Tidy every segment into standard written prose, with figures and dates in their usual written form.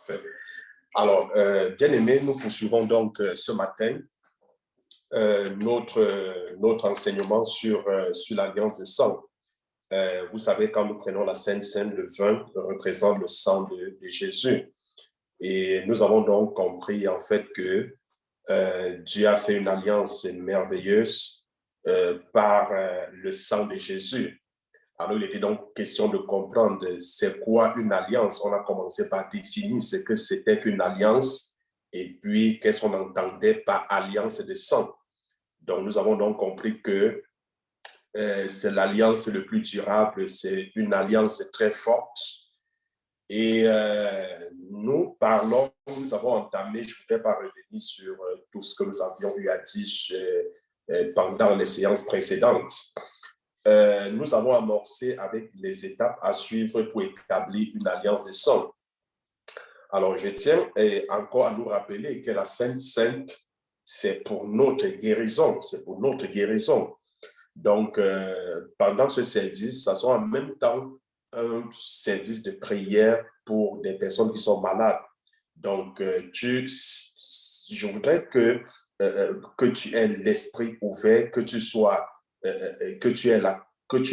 Parfait. Alors, bien-aimés, nous poursuivons donc ce matin notre enseignement sur l'alliance de sang. Vous savez, quand nous prenons la Sainte Seine, le vin représente le sang de Jésus. Et nous avons donc compris en fait que Dieu a fait une alliance merveilleuse par le sang de Jésus. Alors, il était donc question de comprendre c'est quoi une alliance. On a commencé par définir ce que c'était qu'une alliance et puis qu'est-ce qu'on entendait par alliance de sang. Donc, nous avons donc compris que c'est l'alliance le plus durable, c'est une alliance très forte. Et nous avons entamé, je ne voudrais pas revenir sur tout ce que nous avions eu à dire pendant les séances précédentes. Nous avons amorcé avec les étapes à suivre pour établir une alliance de sang. Alors, je tiens encore à nous rappeler que la Sainte Seine, c'est pour notre guérison, c'est pour notre guérison. Donc, pendant ce service, ça sera en même temps un service de prière pour des personnes qui sont malades. Donc, je voudrais que tu aies l'esprit ouvert, que tu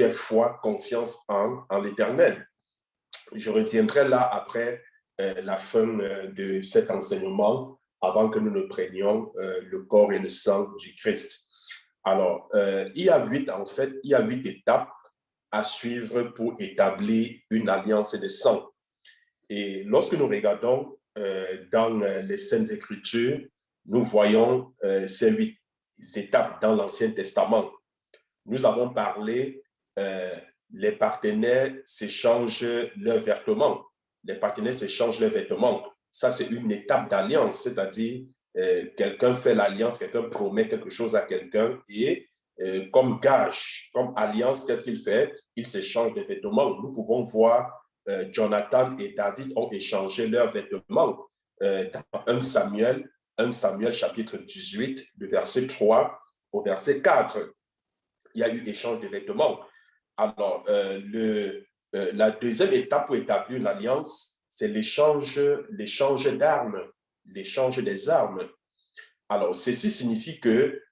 aies foi, confiance en l'Éternel. Je reviendrai là après la fin de cet enseignement, avant que nous ne prenions le corps et le sang du Christ. Alors, il y a 8 étapes à suivre pour établir une alliance de sang. Et lorsque nous regardons dans les Saintes Écritures, nous voyons ces 8 étapes dans l'Ancien Testament. Nous avons parlé, les partenaires s'échangent leurs vêtements. Les partenaires s'échangent leurs vêtements. Ça, c'est une étape d'alliance, c'est-à-dire quelqu'un fait l'alliance, quelqu'un promet quelque chose à quelqu'un et comme gage, comme alliance, qu'est-ce qu'il fait? Il s'échange des vêtements. Nous pouvons voir Jonathan et David ont échangé leurs vêtements dans 1 Samuel chapitre 18, du verset 3 au verset 4. Il y a eu échange de vêtements. Alors, la deuxième étape pour établir une alliance, c'est l'échange d'armes, l'échange des armes. Alors, ceci signifie que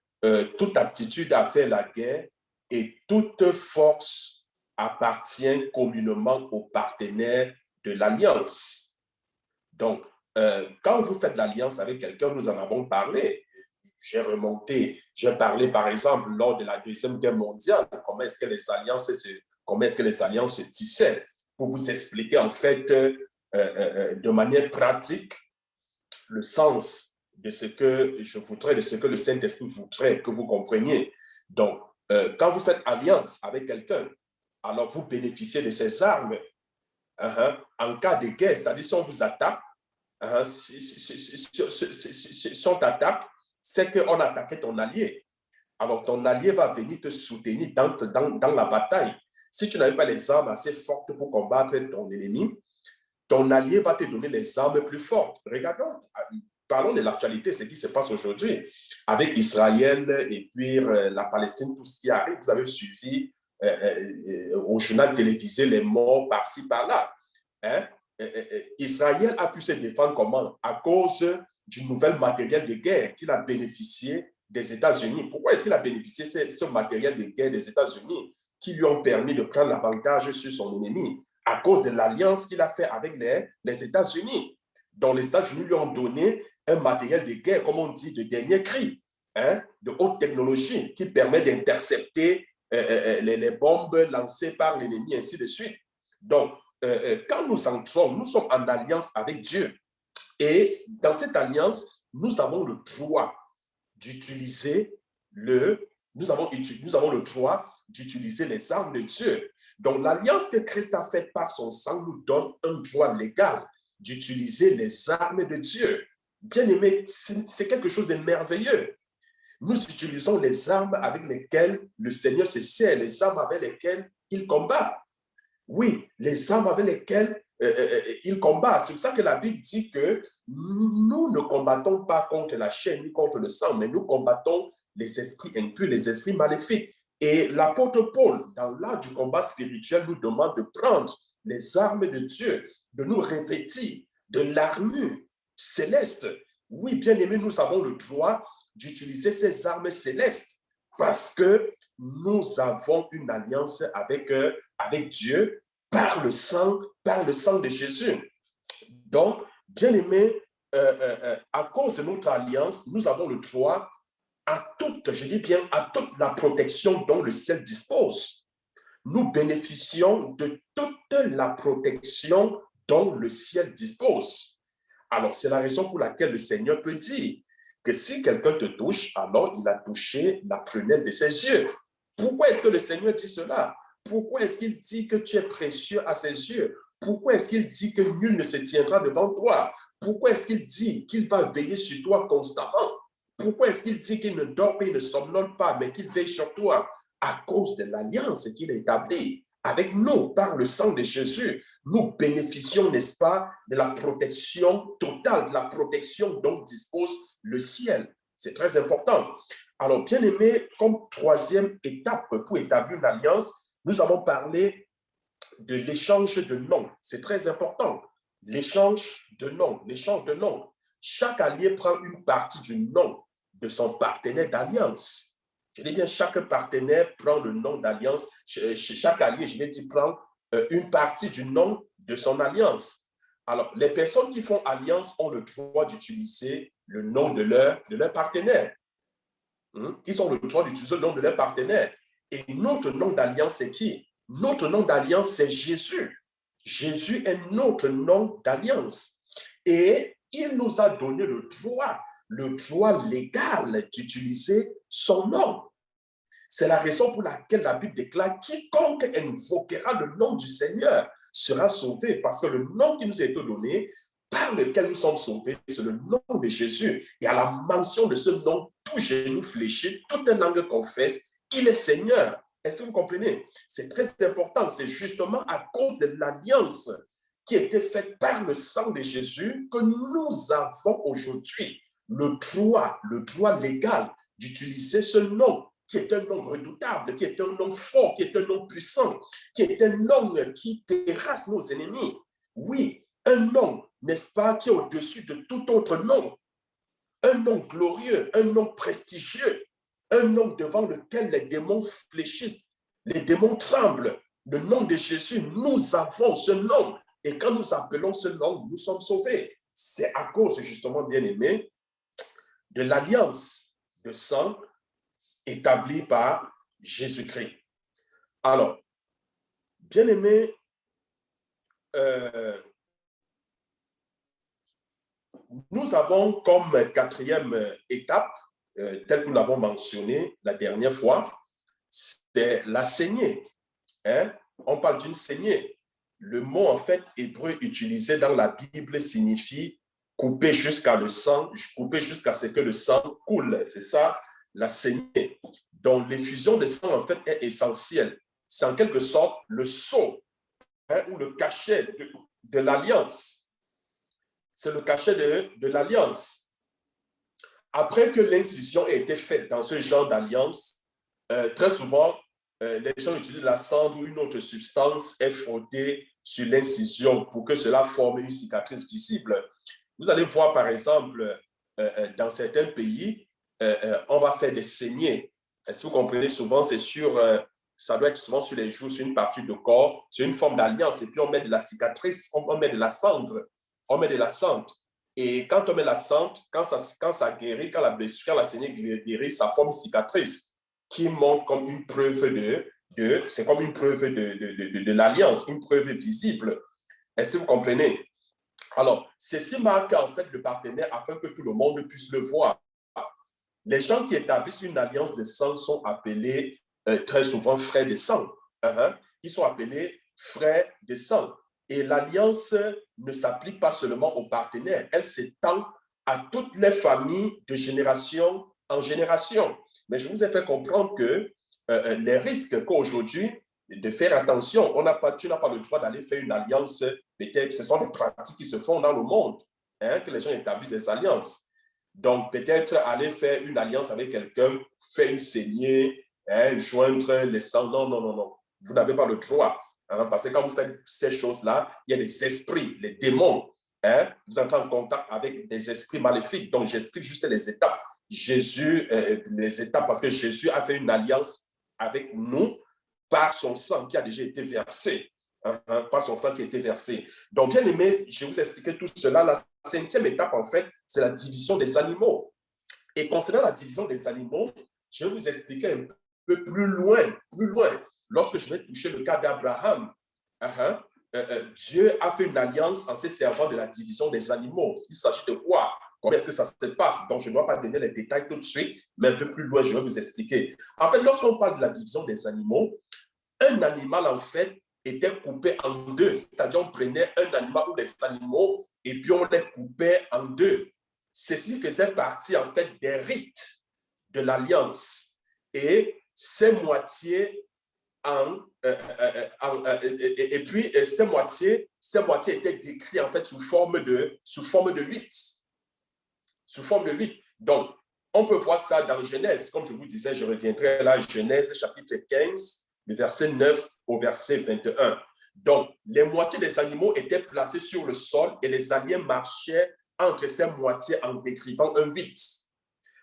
toute aptitude à faire la guerre et toute force appartient communément aux partenaires de l'alliance. Donc, quand vous faites l'alliance avec quelqu'un, nous en avons parlé. J'ai parlé par exemple lors de la Deuxième Guerre mondiale, comment est-ce que les alliances se tissaient, pour vous expliquer en fait de manière pratique le sens de ce que je voudrais, de ce que le Saint-Esprit voudrait que vous compreniez. Donc, quand vous faites alliance avec quelqu'un, alors vous bénéficiez de ses armes en cas de guerre, c'est-à-dire si on vous attaque, si on t'attaque, c'est qu'on a attaqué ton allié. Alors, ton allié va venir te soutenir dans la bataille. Si tu n'avais pas les armes assez fortes pour combattre ton ennemi, ton allié va te donner les armes plus fortes. Parlons de l'actualité, ce qui se passe aujourd'hui avec Israël et puis la Palestine, tout ce qui arrive. Vous avez suivi au journal télévisé les morts par-ci, par-là. Israël a pu se défendre comment? À cause du nouvel matériel de guerre qu'il a bénéficié des États-Unis. Pourquoi est-ce qu'il a bénéficié de ce matériel de guerre des États-Unis qui lui ont permis de prendre l'avantage sur son ennemi? À cause de l'alliance qu'il a fait avec les États-Unis. Donc, les États-Unis lui ont donné un matériel de guerre, comme on dit, de dernier cri, de haute technologie, qui permet d'intercepter les bombes lancées par l'ennemi, ainsi de suite. Donc, quand nous entrons, nous sommes en alliance avec Dieu. Et dans cette alliance, nous avons le droit d'utiliser nous avons le droit d'utiliser les armes de Dieu. Donc, l'alliance que Christ a faite par son sang nous donne un droit légal d'utiliser les armes de Dieu. Bien aimé, c'est quelque chose de merveilleux. Nous utilisons les armes avec lesquelles le Seigneur se sert, les armes avec lesquelles il combat. Oui, les armes avec lesquelles il combat. C'est pour ça que la Bible dit que nous ne combattons pas contre la chair ni contre le sang, mais nous combattons les esprits impurs, les esprits maléfiques. Et l'apôtre Paul, dans l'art du combat spirituel, nous demande de prendre les armes de Dieu, de nous revêtir de l'armure céleste. Oui, bien aimé, nous avons le droit d'utiliser ces armes célestes parce que nous avons une alliance avec Dieu par le sang de Jésus. Donc, bien aimé, à cause de notre alliance, nous avons le droit à toute, je dis bien, à toute la protection dont le ciel dispose. Nous bénéficions de toute la protection dont le ciel dispose. Alors, c'est la raison pour laquelle le Seigneur peut dire que si quelqu'un te touche, alors il a touché la prunelle de ses yeux. Pourquoi est-ce que le Seigneur dit cela? Pourquoi est-ce qu'il dit que tu es précieux à ses yeux? Pourquoi est-ce qu'il dit que nul ne se tiendra devant toi? Pourquoi est-ce qu'il dit qu'il va veiller sur toi constamment? Pourquoi est-ce qu'il dit qu'il ne dort pas, il ne somnole pas, mais qu'il veille sur toi? À cause de l'alliance qu'il a établie avec nous par le sang de Jésus. Nous bénéficions, n'est-ce pas, de la protection totale, de la protection dont dispose le ciel. C'est très important. Alors, bien aimé, comme troisième étape pour établir une alliance, nous avons parlé de l'échange de noms. C'est très important. L'échange de noms, l'échange de noms. Chaque allié prend une partie du nom de son partenaire d'alliance. Je dis bien, chaque partenaire prend le nom d'alliance. Chaque allié, je vais dire, prend une partie du nom de son alliance. Alors, les personnes qui font alliance ont le droit d'utiliser le nom de leur partenaire. Ils ont le droit d'utiliser le nom de leur partenaire. Et notre nom d'alliance, c'est qui? Notre nom d'alliance, c'est Jésus. Jésus est notre nom d'alliance. Et il nous a donné le droit légal d'utiliser son nom. C'est la raison pour laquelle la Bible déclare « Quiconque invoquera le nom du Seigneur sera sauvé » parce que le nom qui nous a été donné, par lequel nous sommes sauvés, c'est le nom de Jésus. Et à la mention de ce nom, tout genou fléchi, toute langue confesse, il est Seigneur. Est-ce que vous comprenez? C'est très important. C'est justement à cause de l'alliance qui a été faite par le sang de Jésus que nous avons aujourd'hui le droit légal d'utiliser ce nom, qui est un nom redoutable, qui est un nom fort, qui est un nom puissant, qui est un nom qui terrasse nos ennemis. Oui, un nom, n'est-ce pas, qui est au-dessus de tout autre nom. Un nom glorieux, un nom prestigieux, un nom devant lequel les démons fléchissent, les démons tremblent. Le nom de Jésus, nous avons ce nom. Et quand nous appelons ce nom, nous sommes sauvés. C'est à cause, justement, bien aimé, de l'alliance de sang établie par Jésus-Christ. Alors, bien aimé, nous avons comme quatrième étape, telle que nous l'avons mentionné la dernière fois, c'est la saignée. On parle d'une saignée. Le mot, en fait, hébreu utilisé dans la Bible signifie couper jusqu'à le sang, couper jusqu'à ce que le sang coule. C'est ça, la saignée. Donc, l'effusion de sang, en fait, est essentielle. C'est en quelque sorte le sceau ou le cachet de l'alliance. C'est le cachet de l'alliance. Après que l'incision ait été faite dans ce genre d'alliance, très souvent, les gens utilisent la cendre ou une autre substance est frottée sur l'incision pour que cela forme une cicatrice visible. Vous allez voir, par exemple, dans certains pays, on va faire des saignées. Est-ce que vous comprenez? Souvent, c'est sur, ça doit être souvent sur les joues, sur une partie du corps, c'est une forme d'alliance. Et puis, on met de la cicatrice, on met de la cendre. On met de la cendre. Et quand on met la cendre, quand ça guérit, quand la blessure, quand la saignée guérit, ça forme une cicatrice qui montre comme une preuve c'est comme une preuve de l'alliance, une preuve visible. Est-ce que vous comprenez? Alors, ceci marque en fait le partenaire afin que tout le monde puisse le voir. Les gens qui établissent une alliance de sang sont appelés très souvent frères de sang. Ils sont appelés frères de sang. Et l'alliance ne s'applique pas seulement aux partenaires, elle s'étend à toutes les familles de génération en génération. Mais je vous ai fait comprendre que les risques qu'aujourd'hui, de faire attention, tu n'as pas le droit d'aller faire une alliance, peut-être ce sont des pratiques qui se font dans le monde, que les gens établissent des alliances. Donc, peut-être aller faire une alliance avec quelqu'un, faire une saignée, joindre les sangs, non. Vous n'avez pas le droit. Parce que quand vous faites ces choses-là, il y a des esprits, les démons vous entrez en contact avec des esprits maléfiques. Donc, j'explique juste les étapes. Les étapes, parce que Jésus a fait une alliance avec nous par son sang qui a déjà été versé. Par son sang qui a été versé. Donc, bien aimé, je vais vous expliquer tout cela. La cinquième étape, en fait, c'est la division des animaux. Et concernant la division des animaux, je vais vous expliquer un peu plus loin. Lorsque je vais toucher le cas d'Abraham, Dieu a fait une alliance en se servant de la division des animaux. Il s'agit de quoi? Comment est-ce que ça se passe? Donc, je ne dois pas donner les détails tout de suite, mais un peu plus loin, je vais vous expliquer. En fait, lorsqu'on parle de la division des animaux, un animal, en fait, était coupé en deux. C'est-à-dire, on prenait un animal ou des animaux et puis on les coupait en deux. Ceci faisait partie, en fait, des rites de l'alliance. Et ces moitiés et puis ces moitiés étaient décrites en fait sous forme de 8. Sous forme de 8. Donc, on peut voir ça dans Genèse. Comme je vous disais, je reviendrai là, Genèse chapitre 15, le verset 9 au verset 21. Donc, les moitiés des animaux étaient placées sur le sol et les alliés marchaient entre ces moitiés en décrivant un 8.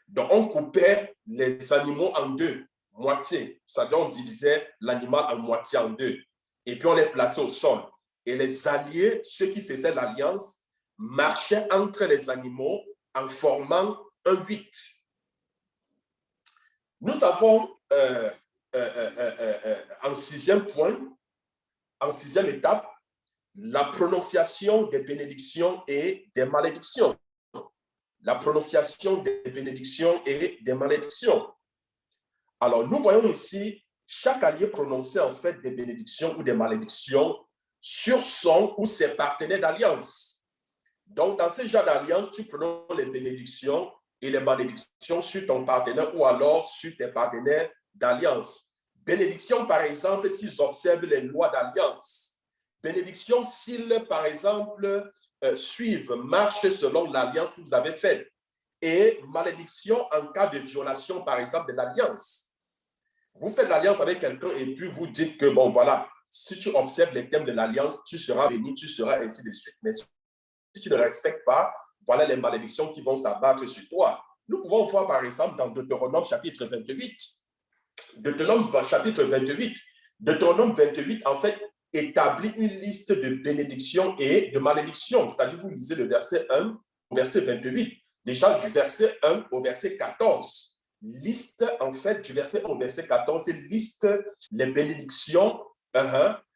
Donc, on coupait les animaux en deux moitiés. C'est-à-dire, on divisait l'animal en moitié en deux. Et puis, on les plaçait au sol. Et les alliés, ceux qui faisaient l'alliance, marchaient entre les animaux en formant un 8. Nous avons en sixième point, en sixième étape, la prononciation des bénédictions et des malédictions. La prononciation des bénédictions et des malédictions. Alors, nous voyons ici, chaque allié prononçait en fait des bénédictions ou des malédictions sur son ou ses partenaires d'alliance. Donc, dans ce genre d'alliance, tu prononces les bénédictions et les malédictions sur ton partenaire ou alors sur tes partenaires d'alliance. Bénédiction, par exemple, s'ils observent les lois d'alliance. Bénédiction s'ils, par exemple, suivent, marchent selon l'alliance que vous avez faite. Et malédiction en cas de violation, par exemple, de l'alliance. Vous faites l'alliance avec quelqu'un et puis vous dites que, bon, voilà, si tu observes les thèmes de l'alliance, tu seras béni, tu seras ainsi de suite. Mais si tu ne respectes pas, voilà les malédictions qui vont s'abattre sur toi. Nous pouvons voir, par exemple, dans Deutéronome chapitre 28. Deutéronome chapitre 28. Deutéronome 28, en fait, établit une liste de bénédictions et de malédictions. C'est-à-dire, vous lisez le verset 1 au verset 28. Déjà, du verset 1 au verset 14. Liste, en fait, du verset 1 au verset 14, liste les bénédictions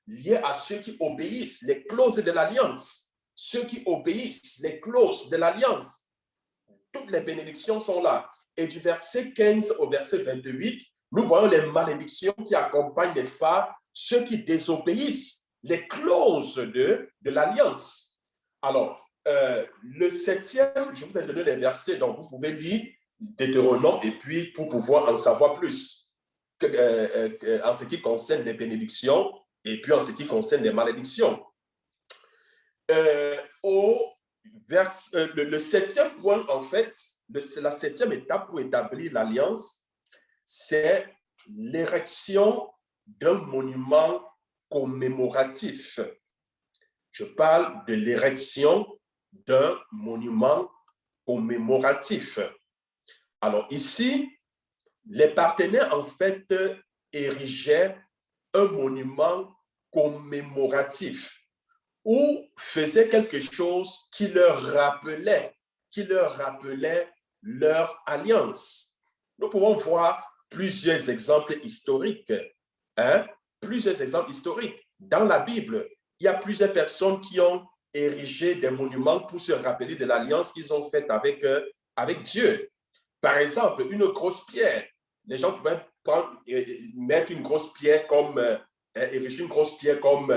liées à ceux qui obéissent, les clauses de l'alliance. Ceux qui obéissent, les clauses de l'alliance. Toutes les bénédictions sont là. Et du verset 15 au verset 28, nous voyons les malédictions qui accompagnent, n'est-ce pas, ceux qui désobéissent, les clauses de l'alliance. Alors, le septième, je vous ai donné les versets, donc vous pouvez lire Deutéronome et puis pour pouvoir en savoir plus en ce qui concerne les bénédictions et puis en ce qui concerne les malédictions. Le septième point, en fait, la septième étape pour établir l'alliance, c'est l'érection d'un monument commémoratif. Je parle de l'érection d'un monument commémoratif. Alors ici, les partenaires, en fait, érigeaient un monument commémoratif ou faisaient quelque chose qui leur rappelait leur alliance. Nous pouvons voir plusieurs exemples historiques. Plusieurs exemples historiques. Dans la Bible, il y a plusieurs personnes qui ont érigé des monuments pour se rappeler de l'alliance qu'ils ont faite avec Dieu. Par exemple, une grosse pierre. Les gens pouvaient mettre une grosse pierre comme, ériger une grosse pierre comme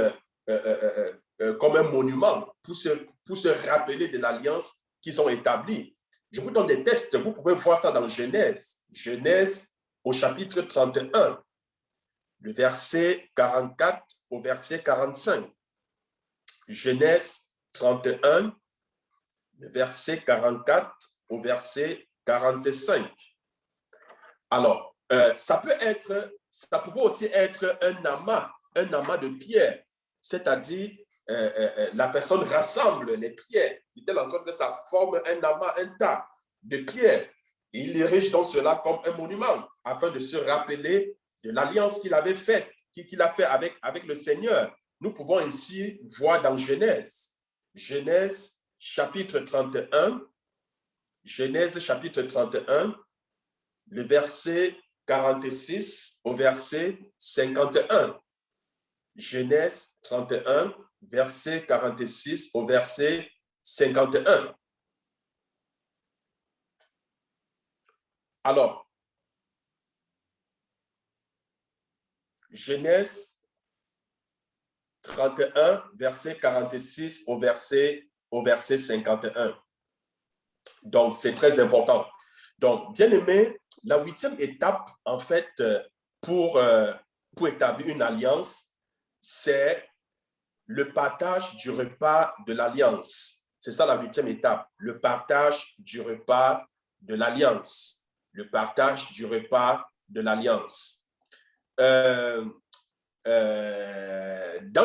un monument pour se rappeler de l'alliance qu'ils ont établie. Je vous donne des textes, vous pouvez voir ça dans Genèse. Genèse au chapitre 31, le verset 44 au verset 45. Genèse 31, le verset 44 au verset 45. Alors, ça pouvait aussi être un amas de pierre, c'est-à-dire la personne rassemble les pierres, de telle sorte que ça forme un amas, un tas de pierres. Et il érige donc cela comme un monument, afin de se rappeler de l'alliance qu'il avait faite, qu'il a fait avec le Seigneur. Nous pouvons ainsi voir dans Genèse chapitre 31, Genèse chapitre 31, le verset 46 au verset 51. Genèse 31, verset 46 au verset 51. Alors, Genèse 31, verset 46 au verset 51. Donc, c'est très important. Donc, bien aimé, la 8e étape, en fait, pour établir une alliance, c'est le partage du repas de l'alliance. C'est ça la 8e étape, le partage du repas de l'alliance. Le partage du repas de l'alliance. Dans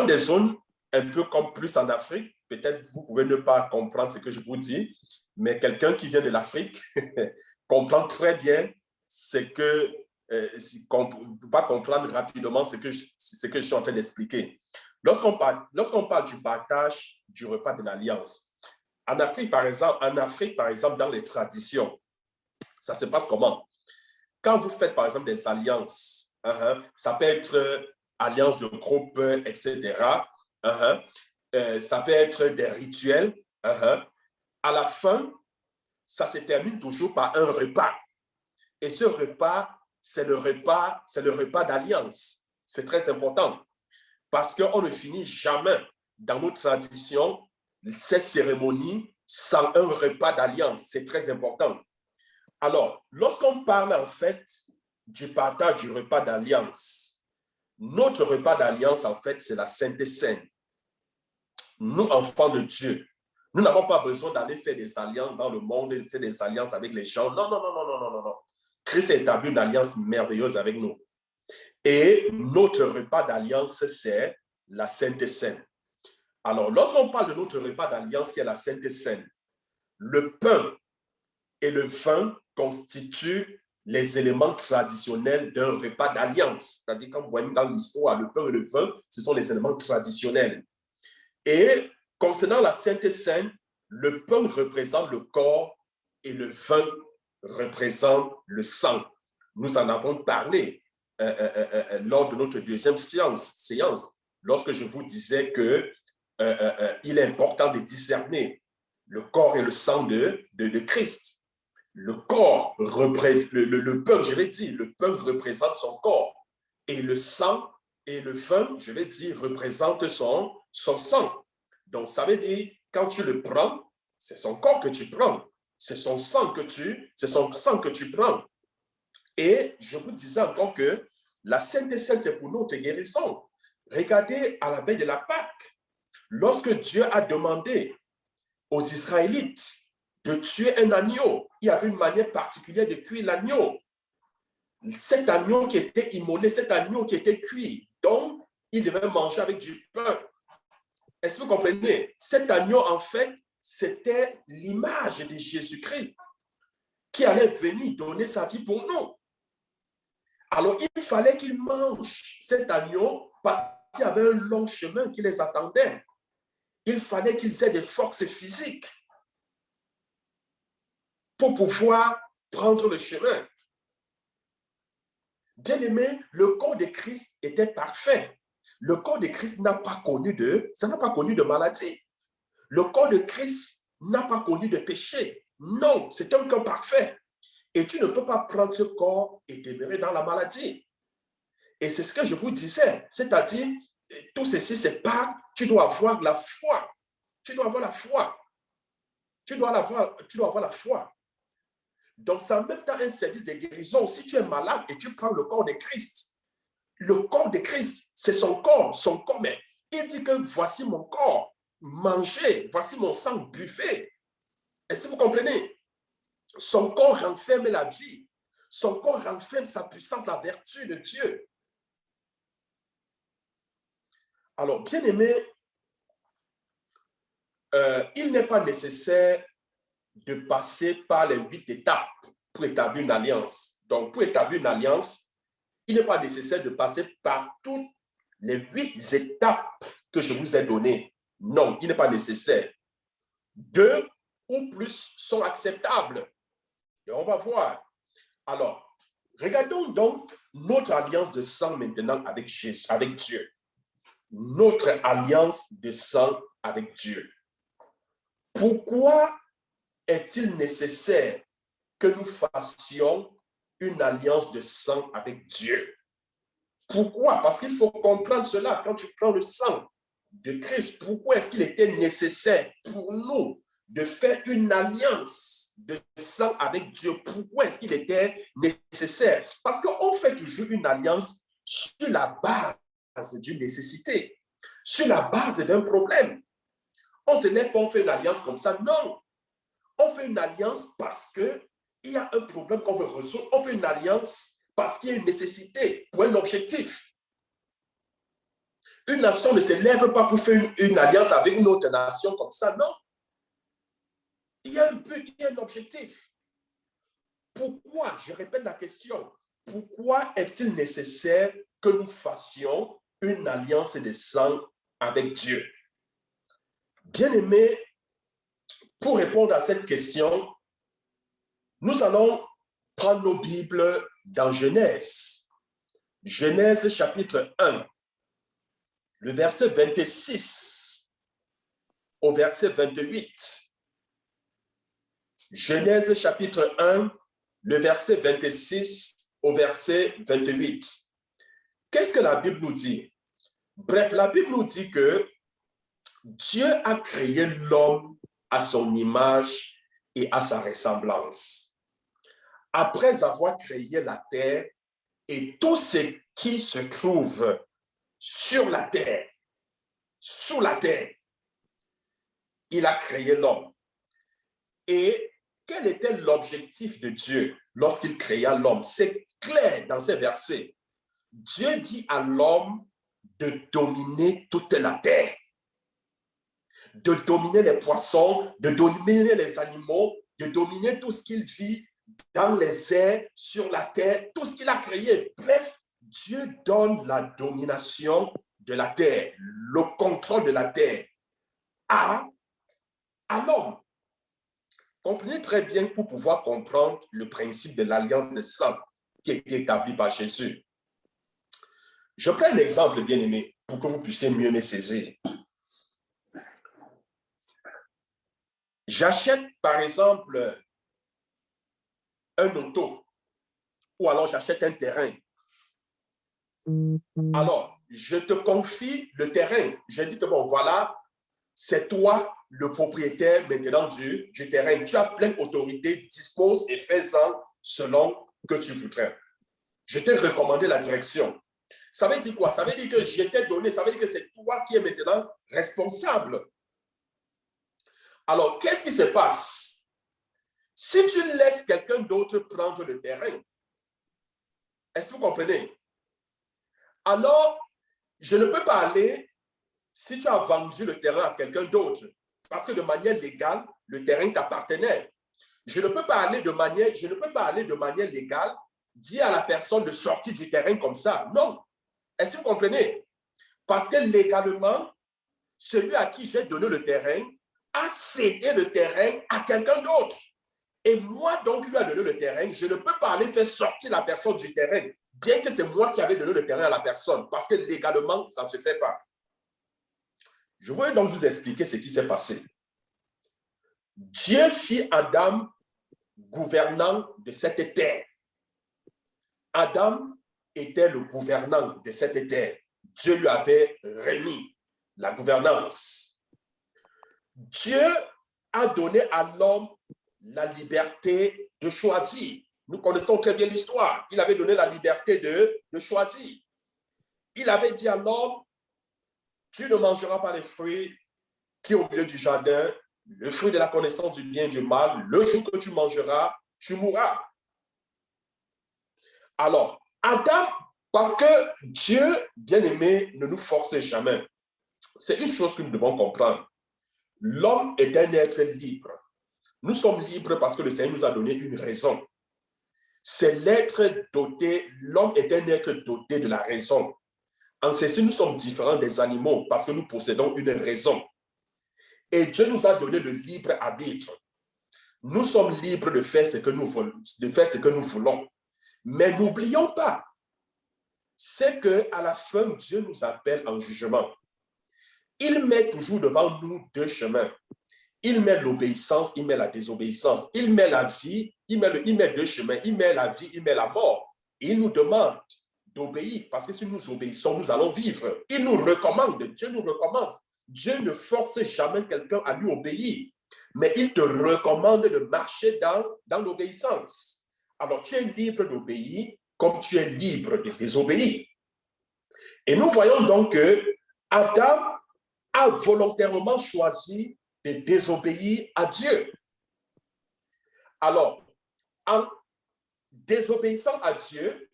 des zones un peu comme plus en Afrique, peut-être vous pouvez ne pas comprendre ce que je vous dis, mais quelqu'un qui vient de l'Afrique comprend très bien ce que, va comprendre rapidement ce que je suis en train d'expliquer. Lorsqu'on parle du partage du repas de l'Alliance, en Afrique, par exemple, dans les traditions, ça se passe comment? Quand vous faites, par exemple, des alliances, ça peut être alliance de groupe, etc. Ça peut être des rituels. À la fin, ça se termine toujours par un repas. Et ce repas, c'est le repas d'alliance. C'est très important parce qu'on ne finit jamais dans nos traditions ces cérémonies sans un repas d'alliance. C'est très important. Alors, lorsqu'on parle en fait du partage du repas d'alliance, notre repas d'alliance, en fait, c'est la Sainte Seine. Nous, enfants de Dieu, nous n'avons pas besoin d'aller faire des alliances dans le monde et faire des alliances avec les gens. Non, non, non, non, non, non, non, non. Christ a établi une alliance merveilleuse avec nous. Et notre repas d'alliance, c'est la Sainte Seine. Alors, lorsqu'on parle de notre repas d'alliance, qui est la Sainte Seine, le pain et le vin constituent les éléments traditionnels d'un repas d'alliance. C'est-à-dire, quand vous voyez dans l'histoire, le pain et le vin, ce sont les éléments traditionnels. Et concernant la Sainte Seine, le pain représente le corps et le vin représente le sang. Nous en avons parlé lors de notre deuxième séance, lorsque je vous disais que il est important de discerner le corps et le sang de Christ. Le corps représente, le pain, je vais dire, le pain représente son corps. Et le sang et le vin, je vais dire, représentent son sang. Donc, ça veut dire, quand tu le prends, c'est son corps que tu prends. C'est son sang que tu prends. Et je vous disais encore que la Sainte Seine, c'est pour notre guérison. Regardez à la veille de la Pâque, lorsque Dieu a demandé aux Israélites de tuer un agneau, il y avait une manière particulière de cuire l'agneau. Cet agneau qui était immolé, cet agneau qui était cuit, donc il devait manger avec du pain. Est-ce que vous comprenez? Cet agneau, en fait, c'était l'image de Jésus-Christ qui allait venir donner sa vie pour nous. Alors, il fallait qu'ils mangent cet agneau parce qu'il y avait un long chemin qui les attendait. Il fallait qu'ils aient des forces physiques pour pouvoir prendre le chemin. Bien aimé, le corps de Christ était parfait. Le corps de Christ n'a pas connu de maladie. Le corps de Christ n'a pas connu de péché. Non, c'est un corps parfait. Et tu ne peux pas prendre ce corps et demeurer dans la maladie. Et c'est ce que je vous disais. C'est-à-dire, tout ceci, c'est pas, tu dois avoir la foi. Tu dois avoir la foi. Tu dois avoir la foi. Donc, c'est en même temps un service de guérison. Si tu es malade et tu prends le corps de Christ, le corps de Christ, c'est son corps, mais il dit que voici mon corps, mangez, voici mon sang, buvez. Est-ce que vous comprenez? Son corps renferme la vie. Son corps renferme sa puissance, la vertu de Dieu. Alors, bien aimé, il n'est pas nécessaire de passer par les 8 étapes pour établir une alliance. Donc, pour établir une alliance, il n'est pas nécessaire de passer par toutes les 8 étapes que je vous ai données. Non, il n'est pas nécessaire. 2 ou plus sont acceptables. Et on va voir. Alors, regardons donc notre alliance de sang maintenant avec Jésus, avec Dieu. Notre alliance de sang avec Dieu. Pourquoi est-il nécessaire que nous fassions une alliance de sang avec Dieu? Pourquoi? Parce qu'il faut comprendre cela. Quand tu prends le sang de Christ, pourquoi est-ce qu'il était nécessaire pour nous de faire une alliance de sang avec Dieu? Pourquoi est-ce qu'il était nécessaire? Parce qu'on fait toujours une alliance sur la base d'une nécessité, sur la base d'un problème. On se lève, on fait une alliance comme ça. Non. On fait une alliance parce qu'il y a un problème qu'on veut résoudre. On fait une alliance parce qu'il y a une nécessité pour un objectif. Une nation ne se lève pas pour faire une alliance avec une autre nation comme ça. Non. Il y a un but, il y a un objectif. Pourquoi, je répète la question, pourquoi est-il nécessaire que nous fassions une alliance de sang avec Dieu? Bien-aimés, pour répondre à cette question, nous allons prendre nos Bibles dans Genèse. Genèse chapitre 1, le verset 26 au verset 28. Genèse chapitre 1, le verset 26 au verset 28. Qu'est-ce que la Bible nous dit? Bref, la Bible nous dit que Dieu a créé l'homme à son image et à sa ressemblance. Après avoir créé la terre et tout ce qui se trouve sur la terre, sous la terre, il a créé l'homme. Et quel était l'objectif de Dieu lorsqu'il créa l'homme? C'est clair dans ces versets. Dieu dit à l'homme de dominer toute la terre, de dominer les poissons, de dominer les animaux, de dominer tout ce qu'il vit dans les airs, sur la terre, tout ce qu'il a créé. Bref, Dieu donne la domination de la terre, le contrôle de la terre à l'homme. Comprenez très bien pour pouvoir comprendre le principe de l'alliance de sang qui a été établi par Jésus. Je prends un exemple, bien-aimé, pour que vous puissiez mieux me saisir. J'achète, par exemple, un auto, ou alors j'achète un terrain. Alors, je te confie le terrain. Je dis que bon, voilà, c'est toi le propriétaire maintenant du terrain. Tu as pleine autorité, dispose et fais-en selon que tu voudrais. Je t'ai recommandé la direction. Ça veut dire quoi? Ça veut dire que je t'ai donné, ça veut dire que c'est toi qui es maintenant responsable. Alors, qu'est-ce qui se passe? Si tu laisses quelqu'un d'autre prendre le terrain, est-ce que vous comprenez? Alors, je ne peux pas aller si tu as vendu le terrain à quelqu'un d'autre, parce que de manière légale, le terrain t'appartenait. Je ne peux pas aller de manière légale, dire à la personne de sortir du terrain comme ça. Non. Est-ce que vous comprenez? Parce que légalement, celui à qui j'ai donné le terrain a cédé le terrain à quelqu'un d'autre. Et moi, donc, lui a donné le terrain, je ne peux pas aller faire sortir la personne du terrain, bien que c'est moi qui avais donné le terrain à la personne, parce que légalement, ça ne se fait pas. Je voulais donc vous expliquer ce qui s'est passé. Dieu fit Adam gouvernant de cette terre. Adam était le gouvernant de cette terre. Dieu lui avait remis la gouvernance. Dieu a donné à l'homme la liberté de choisir. Nous connaissons très bien l'histoire. Il avait donné la liberté de choisir. Il avait dit à l'homme, tu ne mangeras pas les fruits qui sont au milieu du jardin, le fruit de la connaissance du bien et du mal. Le jour que tu mangeras, tu mourras. Alors, Adam, parce que Dieu, bien-aimé, ne nous force jamais. C'est une chose que nous devons comprendre. L'homme est un être libre. Nous sommes libres parce que le Seigneur nous a donné une raison. C'est l'être doté, l'homme est un être doté de la raison. En ceci, nous sommes différents des animaux parce que nous possédons une raison. Et Dieu nous a donné le libre arbitre. Nous sommes libres de faire ce que nous voulons. Mais n'oublions pas, c'est qu'à la fin, Dieu nous appelle en jugement. Il met toujours devant nous deux chemins. Il met l'obéissance, il met la désobéissance. Il met la vie, il met deux chemins. Il met la vie, il met la mort. Il nous demande d'obéir parce que si nous obéissons, nous allons vivre. Il nous recommande, Dieu nous recommande. Dieu ne force jamais quelqu'un à lui obéir, mais il te recommande de marcher dans l'obéissance. Alors, tu es libre d'obéir comme tu es libre de désobéir. Et nous voyons donc que Adam a volontairement choisi de désobéir à Dieu. Alors, en désobéissant à Dieu,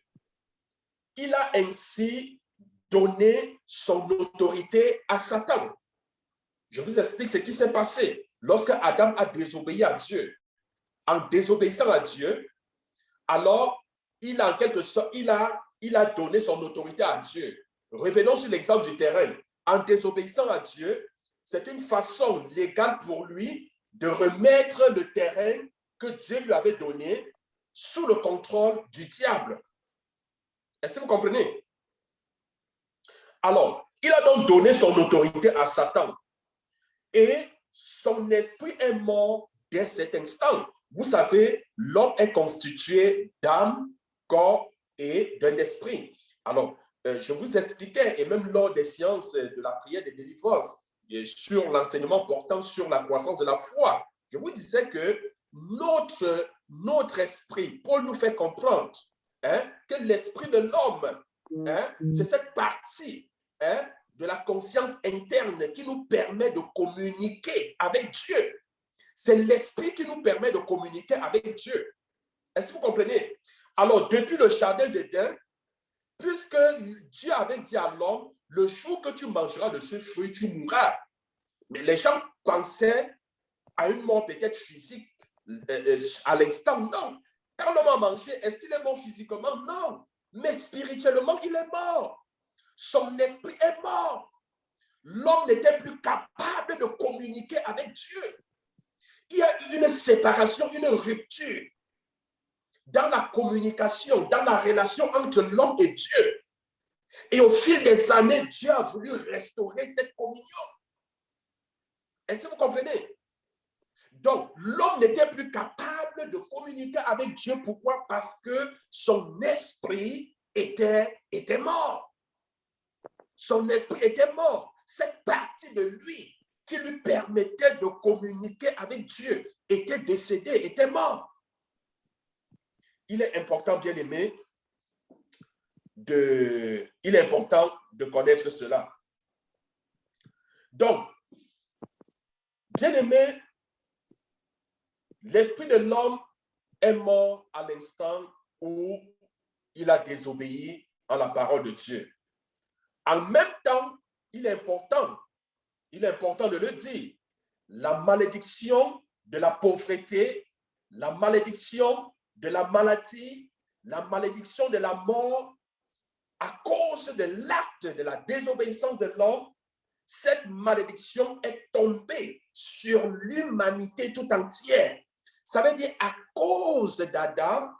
il a ainsi donné son autorité à Satan. Je vous explique ce qui s'est passé lorsque Adam a désobéi à Dieu. En désobéissant à Dieu, alors, il a en quelque sorte, il a donné son autorité à Dieu. Revenons sur l'exemple du terrain. En désobéissant à Dieu, c'est une façon légale pour lui de remettre le terrain que Dieu lui avait donné sous le contrôle du diable. Est-ce que vous comprenez? Alors, il a donc donné son autorité à Satan. Et son esprit est mort dès cet instant. Vous savez, l'homme est constitué d'âme, corps et d'un esprit. Alors, je vous expliquais, et même lors des séances de la prière de délivrance, sur l'enseignement portant sur la croissance de la foi, je vous disais que notre esprit, Paul nous fait comprendre que l'esprit de l'homme, c'est cette partie de la conscience interne qui nous permet de communiquer avec Dieu. C'est l'esprit qui nous permet de communiquer avec Dieu. Est-ce que vous comprenez? Alors, depuis le jardin d'Éden, puisque Dieu avait dit à l'homme, le jour que tu mangeras de ce fruit, tu mourras. Mais les gens pensaient à une mort peut-être physique à l'instant. Non. Quand l'homme a mangé, est-ce qu'il est mort physiquement? Non. Mais spirituellement, il est mort. Son esprit est mort. L'homme n'était plus capable de communiquer avec Dieu. Il y a une séparation, une rupture dans la communication, dans la relation entre l'homme et Dieu. Et au fil des années, Dieu a voulu restaurer cette communion. Est-ce que vous comprenez? Donc, l'homme n'était plus capable de communiquer avec Dieu. Pourquoi? Parce que son esprit était mort. Son esprit était mort. Cette partie de lui qui lui permettait de communiquer avec Dieu était décédée, était mort. Il est important, bien aimé, il est important de connaître cela. Donc, bien aimé, l'esprit de l'homme est mort à l'instant où il a désobéi à la parole de Dieu. En même temps, il est important de le dire, la malédiction de la pauvreté, la malédiction de la maladie, la malédiction de la mort, à cause de l'acte de la désobéissance de l'homme, cette malédiction est tombée sur l'humanité tout entière. Ça veut dire à cause d'Adam,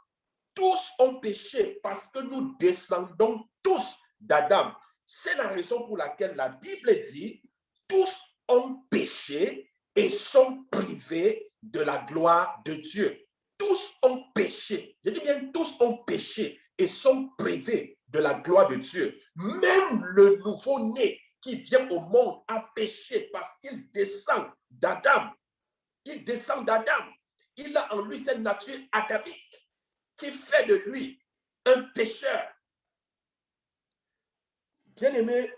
tous ont péché parce que nous descendons tous d'Adam. C'est la raison pour laquelle la Bible dit tous ont péché et sont privés de la gloire de Dieu. Tous ont péché. Je dis bien tous ont péché et sont privés de la gloire de Dieu. Même le nouveau-né qui vient au monde a péché parce qu'il descend d'Adam. Il descend d'Adam. Il a en lui cette nature adamique qui fait de lui un pécheur. Bien-aimé,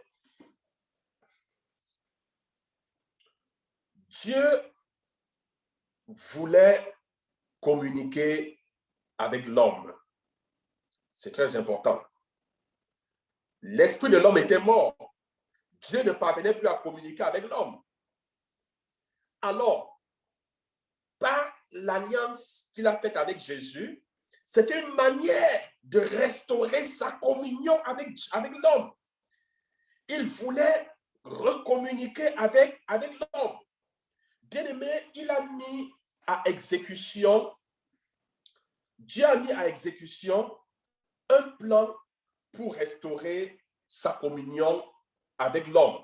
Dieu voulait communiquer avec l'homme. C'est très important. L'esprit de l'homme était mort. Dieu ne parvenait plus à communiquer avec l'homme. Alors, par l'alliance qu'il a faite avec Jésus, c'était une manière de restaurer sa communion avec l'homme. Il voulait recommuniquer avec l'homme. Bien-aimé, il a mis à exécution, Dieu a mis à exécution un plan pour restaurer sa communion avec l'homme.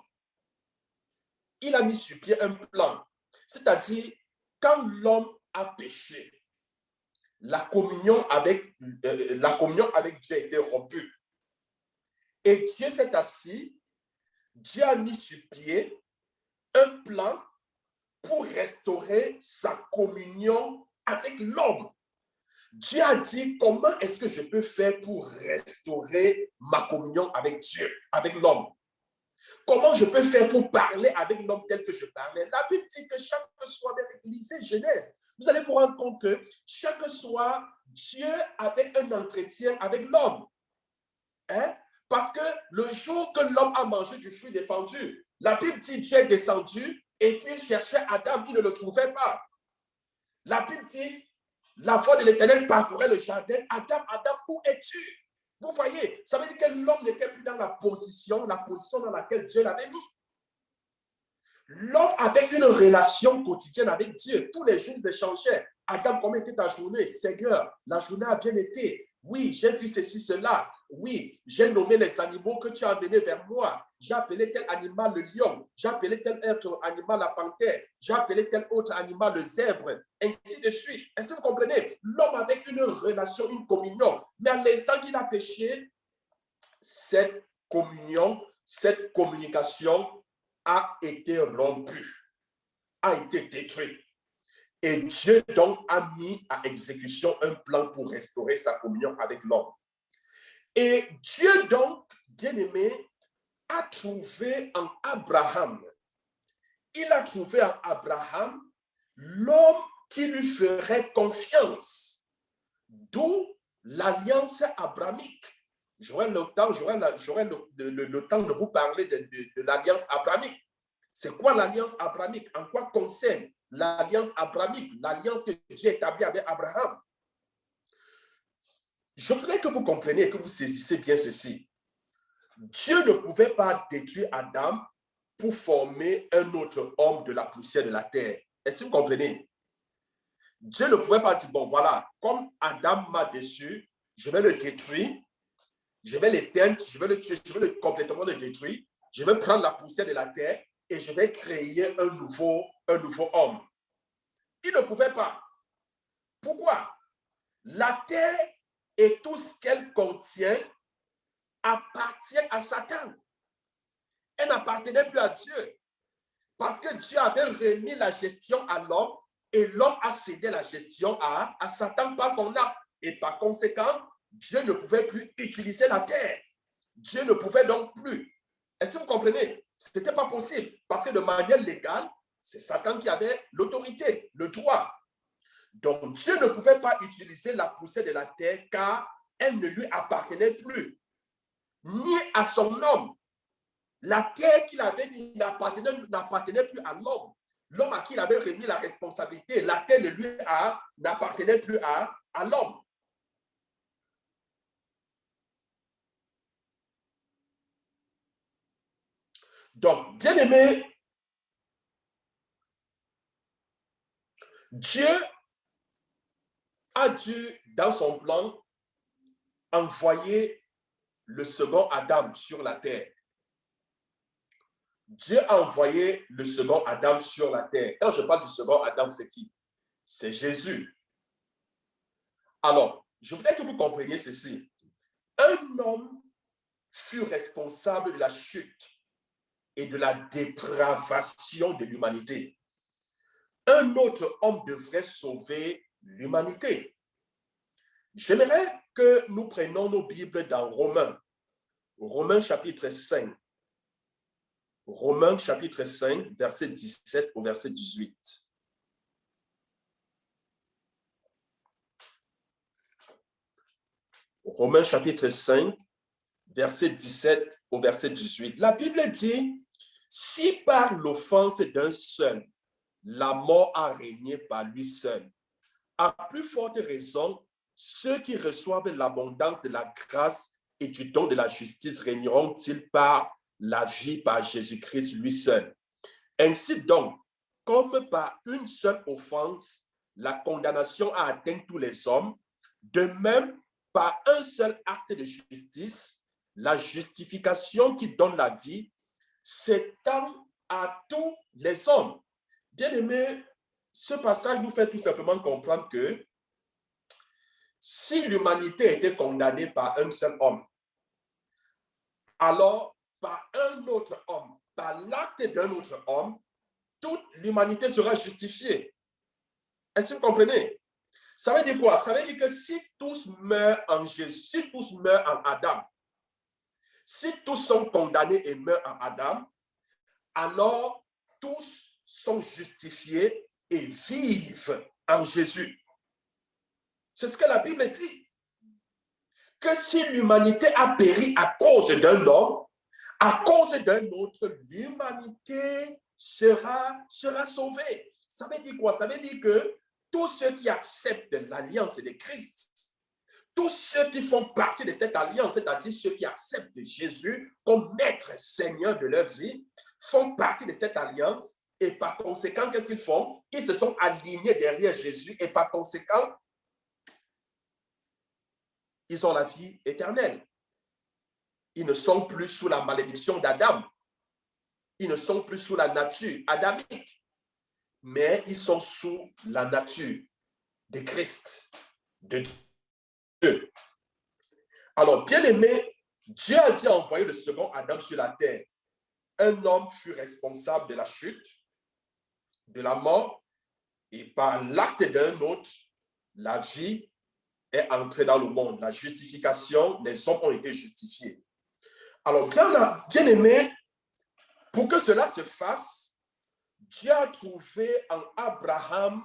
Il a mis sur pied un plan, c'est-à-dire quand l'homme a péché, la communion avec Dieu était rompue. Et Dieu s'est assis, Dieu a mis sur pied un plan pour restaurer sa communion avec l'homme. Dieu a dit, comment est-ce que je peux faire pour restaurer ma communion avec Dieu, avec l'homme? Comment je peux faire pour parler avec l'homme tel que je parlais? La Bible dit que chaque soir, lisez Genèse, vous allez vous rendre compte que chaque soir, Dieu avait un entretien avec l'homme. Hein? Parce que le jour que l'homme a mangé du fruit défendu, la Bible dit Dieu est descendu et puis il cherchait Adam, il ne le trouvait pas. La Bible dit, la voix de l'Éternel parcourait le jardin. Adam, Adam, où es-tu? Vous voyez, ça veut dire que l'homme n'était plus dans la position dans laquelle Dieu l'avait mis. L'homme avait une relation quotidienne avec Dieu. Tous les jours, ils échangeaient. Adam, comment était ta journée? Seigneur, la journée a bien été. Oui, j'ai vu ceci, cela. Oui, j'ai nommé les animaux que tu as amenés vers moi. J'ai appelé tel animal le lion. J'ai appelé tel autre animal la panthère. J'ai appelé tel autre animal le zèbre. Ainsi de suite. Est-ce que vous comprenez? L'homme avait une relation, une communion. Mais à l'instant qu'il a péché, cette communion, cette communication a été rompue, a été détruite. Et Dieu donc a mis à exécution un plan pour restaurer sa communion avec l'homme. Et Dieu donc, bien-aimé, a trouvé en Abraham, il a trouvé en Abraham l'homme qui lui ferait confiance, d'où l'alliance abrahamique. J'aurai le temps de vous parler de l'alliance abrahamique. C'est quoi l'alliance abrahamique? En quoi concerne l'alliance abrahamique, l'alliance que Dieu établit avec Abraham? Je voudrais que vous compreniez et que vous saisissez bien ceci. Dieu ne pouvait pas détruire Adam pour former un autre homme de la poussière de la terre. Est-ce que vous comprenez? Dieu ne pouvait pas dire, bon voilà, comme Adam m'a déçu, je vais le détruire, je vais l'éteindre, je vais le tuer, je vais complètement le détruire, je vais prendre la poussière de la terre et je vais créer un nouveau homme. Il ne pouvait pas. Pourquoi? La terre et tout ce qu'elle contient appartient à Satan. Elle n'appartenait plus à Dieu. Parce que Dieu avait remis la gestion à l'homme et l'homme a cédé la gestion à Satan par son acte. Et par conséquent, Dieu ne pouvait plus utiliser la terre. Dieu ne pouvait donc plus. Est-ce que vous comprenez? Ce n'était pas possible. Parce que de manière légale, c'est Satan qui avait l'autorité, le droit. Donc, Dieu ne pouvait pas utiliser la poussière de la terre car elle ne lui appartenait plus, ni à son homme. La terre qu'il avait mis n'appartenait plus à l'homme. L'homme à qui il avait remis la responsabilité, la terre n'appartenait plus à l'homme. Donc, bien aimé, Dieu a dû, dans son plan, envoyer le second Adam sur la terre. Dieu a envoyé le second Adam sur la terre. Quand je parle du second Adam, c'est qui? C'est Jésus. Alors, je voudrais que vous compreniez ceci. Un homme fut responsable de la chute et de la dépravation de l'humanité. Un autre homme devrait sauver l'humanité. J'aimerais que nous prenions nos Bibles dans Romains chapitre 5. Romains chapitre 5, verset 17 au verset 18. Romains chapitre 5, verset 17 au verset 18. La Bible dit, si par l'offense d'un seul, la mort a régné par lui seul. À plus forte raison, ceux qui reçoivent l'abondance de la grâce et du don de la justice régneront-ils par la vie par Jésus-Christ lui seul. Ainsi donc, comme par une seule offense, la condamnation a atteint tous les hommes, de même, par un seul acte de justice, la justification qui donne la vie s'étend à tous les hommes. Bien-aimés, ce passage nous fait tout simplement comprendre que si l'humanité était condamnée par un seul homme, alors par un autre homme, par l'acte d'un autre homme, toute l'humanité sera justifiée. Est-ce que vous comprenez? Ça veut dire quoi? Ça veut dire que si tous meurent en Jésus, si tous meurent en Adam, si tous sont condamnés et meurent en Adam, alors tous sont justifiés et vivent en Jésus. C'est ce que la Bible dit. Que si l'humanité a péri à cause d'un homme, à cause d'un autre, l'humanité sera sauvée. Ça veut dire quoi? Ça veut dire que tous ceux qui acceptent l'alliance de Christ, tous ceux qui font partie de cette alliance, c'est-à-dire ceux qui acceptent Jésus comme maître seigneur de leur vie, font partie de cette alliance et par conséquent, qu'est-ce qu'ils font? Ils se sont alignés derrière Jésus et par conséquent, ils ont la vie éternelle. Ils ne sont plus sous la malédiction d'Adam. Ils ne sont plus sous la nature adamique, mais ils sont sous la nature de Christ, de Dieu. Alors, bien aimé, Dieu a dit envoyer le second Adam sur la terre. Un homme fut responsable de la chute, de la mort, et par l'acte d'un autre, la vie est entrée dans le monde. La justification, les hommes ont été justifiés. Alors, bien aimé, pour que cela se fasse, Dieu a trouvé en Abraham,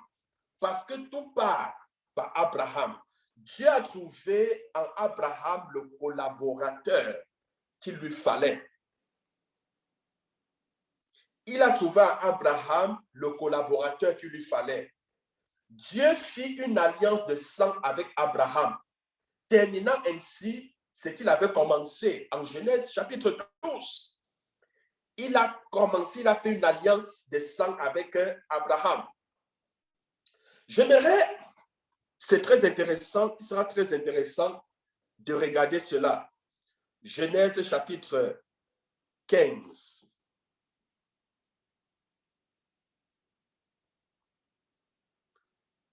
parce que tout part par Abraham, Dieu a trouvé en Abraham le collaborateur qu'il lui fallait. Il a trouvé en Abraham le collaborateur qu'il lui fallait. Dieu fit une alliance de sang avec Abraham, terminant ainsi ce qu'il avait commencé en Genèse chapitre 12. Il a fait une alliance de sang avec Abraham. J'aimerais, c'est très intéressant, il sera très intéressant de regarder cela. Genèse chapitre 15.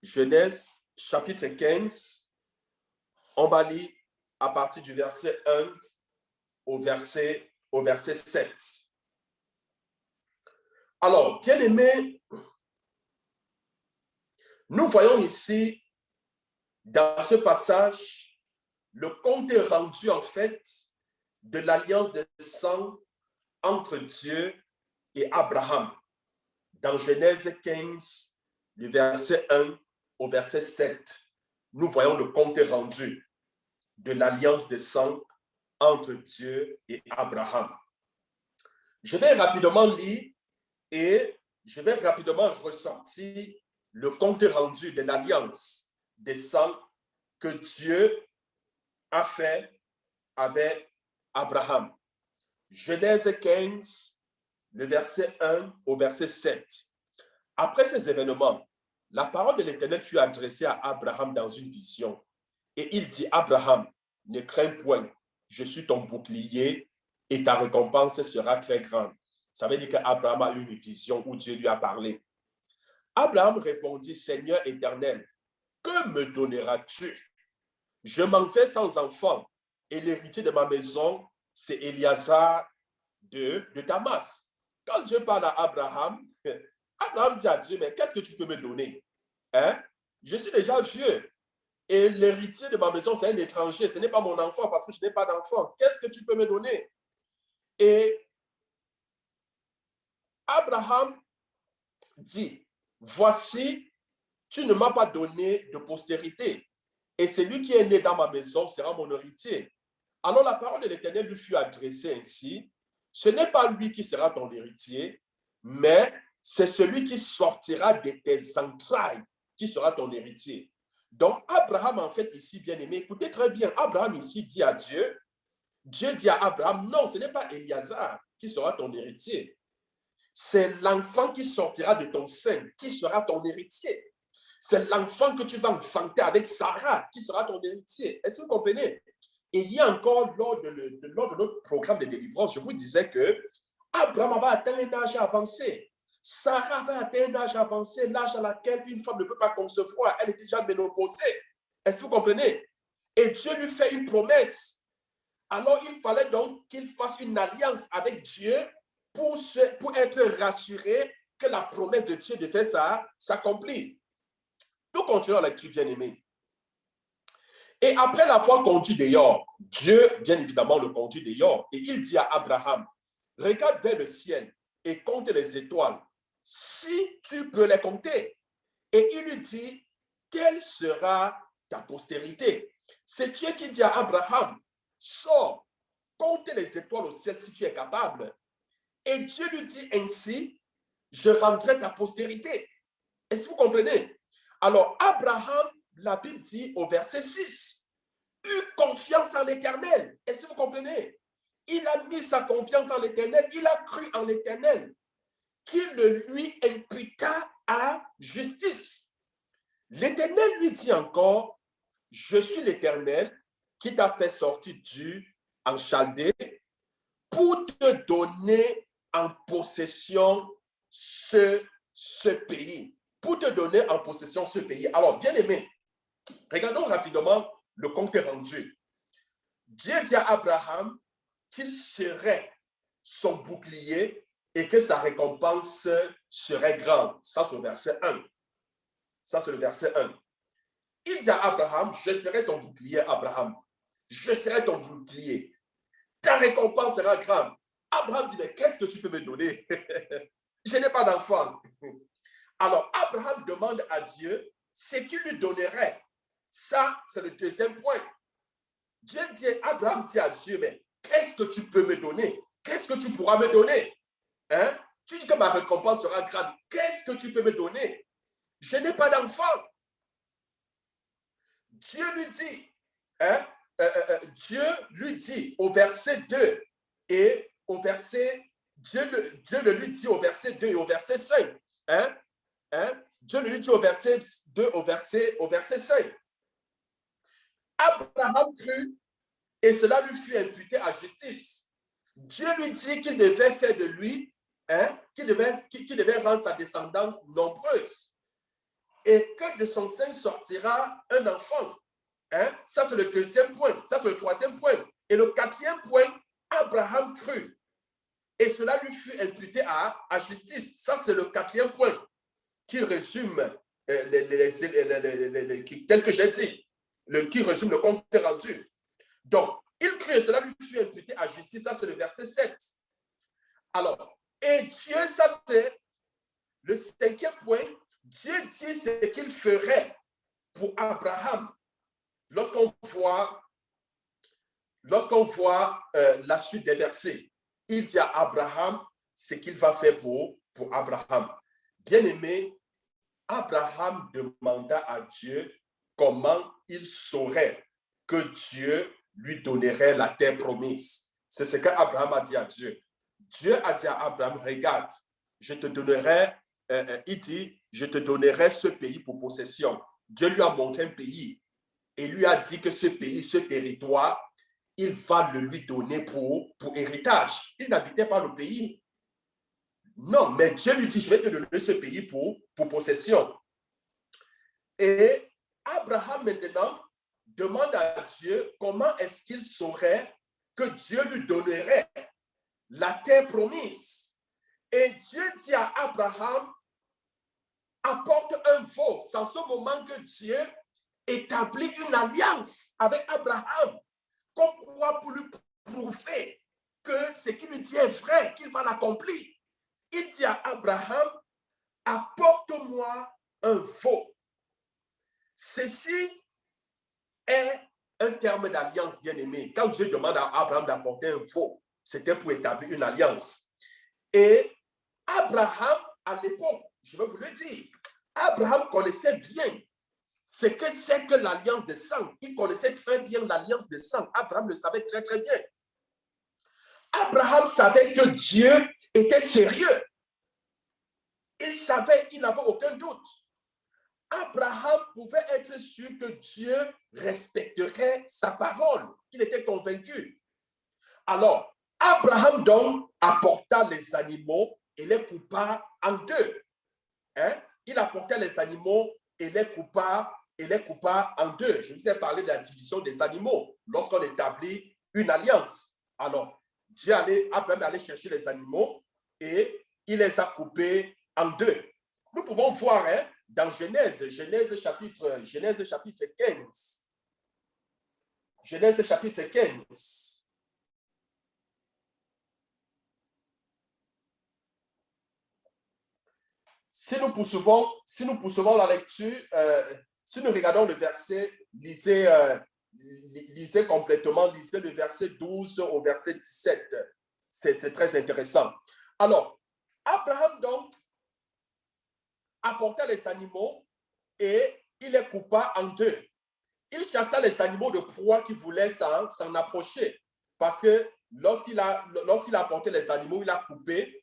Genèse chapitre 15, on va lire à partir du verset 1 au verset 7. Alors, bien aimé, nous voyons ici, dans ce passage, le compte rendu en fait de l'alliance de sang entre Dieu et Abraham. Dans Genèse 15, du verset 1 au verset 7, nous voyons le compte rendu de l'alliance de sang entre Dieu et Abraham. Je vais rapidement lire et je vais rapidement ressortir le compte rendu de l'alliance des sang que Dieu a fait avec Abraham. Genèse 15, le verset 1 au verset 7. Après ces événements, la parole de l'Éternel fut adressée à Abraham dans une vision. Et il dit, Abraham, ne crains point, je suis ton bouclier et ta récompense sera très grande. Ça veut dire qu'Abraham a eu une vision où Dieu lui a parlé. Abraham répondit, Seigneur éternel, que me donneras-tu? Je m'en vais sans enfant et l'héritier de ma maison, c'est Éliazar de Damas. Quand Dieu parle à Abraham, Abraham dit à Dieu, mais qu'est-ce que tu peux me donner? Je suis déjà vieux et l'héritier de ma maison, c'est un étranger. Ce n'est pas mon enfant parce que je n'ai pas d'enfant. Qu'est-ce que tu peux me donner? Et Abraham dit, voici, tu ne m'as pas donné de postérité et celui qui est né dans ma maison sera mon héritier. Alors la parole de l'Éternel lui fut adressée ainsi, ce n'est pas lui qui sera ton héritier, mais c'est celui qui sortira de tes entrailles qui sera ton héritier. Donc, Abraham, en fait, ici, bien aimé, écoutez très bien, Abraham ici dit à Dieu, Dieu dit à Abraham, non, ce n'est pas Éliazar qui sera ton héritier. C'est l'enfant qui sortira de ton sein qui sera ton héritier. C'est l'enfant que tu vas enfanter avec Sarah qui sera ton héritier. Est-ce que vous comprenez? Et il y a encore, lors de notre programme de délivrance, je vous disais que Abraham va atteindre un âge avancé. Sarah va atteindre un âge avancé, l'âge à laquelle une femme ne peut pas concevoir. Elle est déjà ménopausée. Est-ce que vous comprenez? Et Dieu lui fait une promesse. Alors, il fallait donc qu'il fasse une alliance avec Dieu pour être rassuré que la promesse de Dieu devait s'accomplir. Nous continuons la lecture, bien-aimé. Et après l'avoir conduit dehors, Dieu, bien évidemment, le conduit dehors. Et il dit à Abraham, regarde vers le ciel et compte les étoiles, si tu peux les compter. Et il lui dit, quelle sera ta postérité? C'est Dieu qui dit à Abraham, sors, compte les étoiles au ciel si tu es capable. Et Dieu lui dit ainsi, je rendrai ta postérité. Est-ce que vous comprenez? Alors, Abraham, la Bible dit au verset 6, eut confiance en l'Éternel. Est-ce que vous comprenez? Il a mis sa confiance en l'Éternel, il a cru en l'Éternel, qu'il le lui imputa à justice. L'Éternel lui dit encore, je suis l'Éternel qui t'a fait sortir en Chaldée pour te donner en possession ce pays. Pour te donner en possession ce pays. Alors, bien aimé, regardons rapidement le compte rendu. Dieu dit à Abraham qu'il serait son bouclier et que sa récompense serait grande. Ça, c'est le verset 1. Ça, c'est le verset 1. Il dit à Abraham, je serai ton bouclier, Abraham. Je serai ton bouclier. Ta récompense sera grande. Abraham dit, mais qu'est-ce que tu peux me donner? Je n'ai pas d'enfant. Alors, Abraham demande à Dieu ce qu'il lui donnerait. Ça, c'est le deuxième point. Abraham dit à Dieu, mais qu'est-ce que tu peux me donner? Qu'est-ce que tu pourras me donner? Hein? Tu dis que ma récompense sera grande. Qu'est-ce que tu peux me donner? Je n'ai pas d'enfant. Dieu lui dit, hein? Dieu lui dit au verset 2 et au verset, Dieu le lui dit au verset 2 et au verset 5. Hein? Dieu lui dit au verset 2, au verset 5. Abraham crut et cela lui fut imputé à justice. Dieu lui dit qu'il devait faire de lui, qu'il devait rendre sa descendance nombreuse et que de son sein sortira un enfant. Ça, c'est le deuxième point. Ça, c'est le troisième point. Et le quatrième point, Abraham crut. Et cela lui fut imputé à justice. Ça, c'est le quatrième point qui résume, tel que j'ai dit, qui résume le compte rendu. Donc, il crut et cela lui fut imputé à justice. Ça, c'est le verset 7. Alors, et Dieu, ça, c'est le cinquième point. Dieu dit ce qu'il ferait pour Abraham. Lorsqu'on voit la suite des versets, il dit à Abraham ce qu'il va faire pour Abraham. Bien-aimé, Abraham demanda à Dieu comment il saurait que Dieu lui donnerait la terre promise. C'est ce qu'Abraham a dit à Dieu. Dieu a dit à Abraham, regarde, je te donnerai, il dit, je te donnerai ce pays pour possession. Dieu lui a montré un pays et lui a dit que ce pays, ce territoire, il va le lui donner pour héritage. Il n'habitait pas le pays. Non, mais Dieu lui dit, je vais te donner ce pays pour possession. Et Abraham maintenant demande à Dieu comment est-ce qu'il saurait que Dieu lui donnerait la terre promise. Et Dieu dit à Abraham, apporte un veau. C'est en ce moment que Dieu établit une alliance avec Abraham, comme quoi pour lui prouver que ce qu'il lui dit est vrai, qu'il va l'accomplir. Il dit à Abraham, apporte-moi un veau. Ceci est un terme d'alliance, bien-aimé. Quand Dieu demande à Abraham d'apporter un veau, c'était pour établir une alliance. Et Abraham à l'époque, je vais vous le dire, Abraham connaissait bien ce que c'est que l'alliance de sang. Il connaissait très bien l'alliance de sang. Abraham le savait très, très bien. Abraham savait que Dieu était sérieux. Il savait, il n'avait aucun doute. Abraham pouvait être sûr que Dieu respecterait sa parole. Il était convaincu. Alors, Abraham donc apporta les animaux et les coupa en deux. Il apportait les animaux et les coupa en deux. Je vous ai parlé de la division des animaux lorsqu'on établit une alliance. Alors, Abraham allait chercher les animaux et il les a coupés en deux. Nous pouvons voir dans Genèse chapitre 15. Genèse chapitre 15. Si nous poursuivons la lecture, si nous regardons le verset, lisez complètement, lisez le verset 12 au verset 17. C'est très intéressant. Alors, Abraham donc apporta les animaux et il les coupa en deux. Il chassa les animaux de proie qui voulaient s'en approcher. Parce que lorsqu'il a apporté les animaux, il a coupé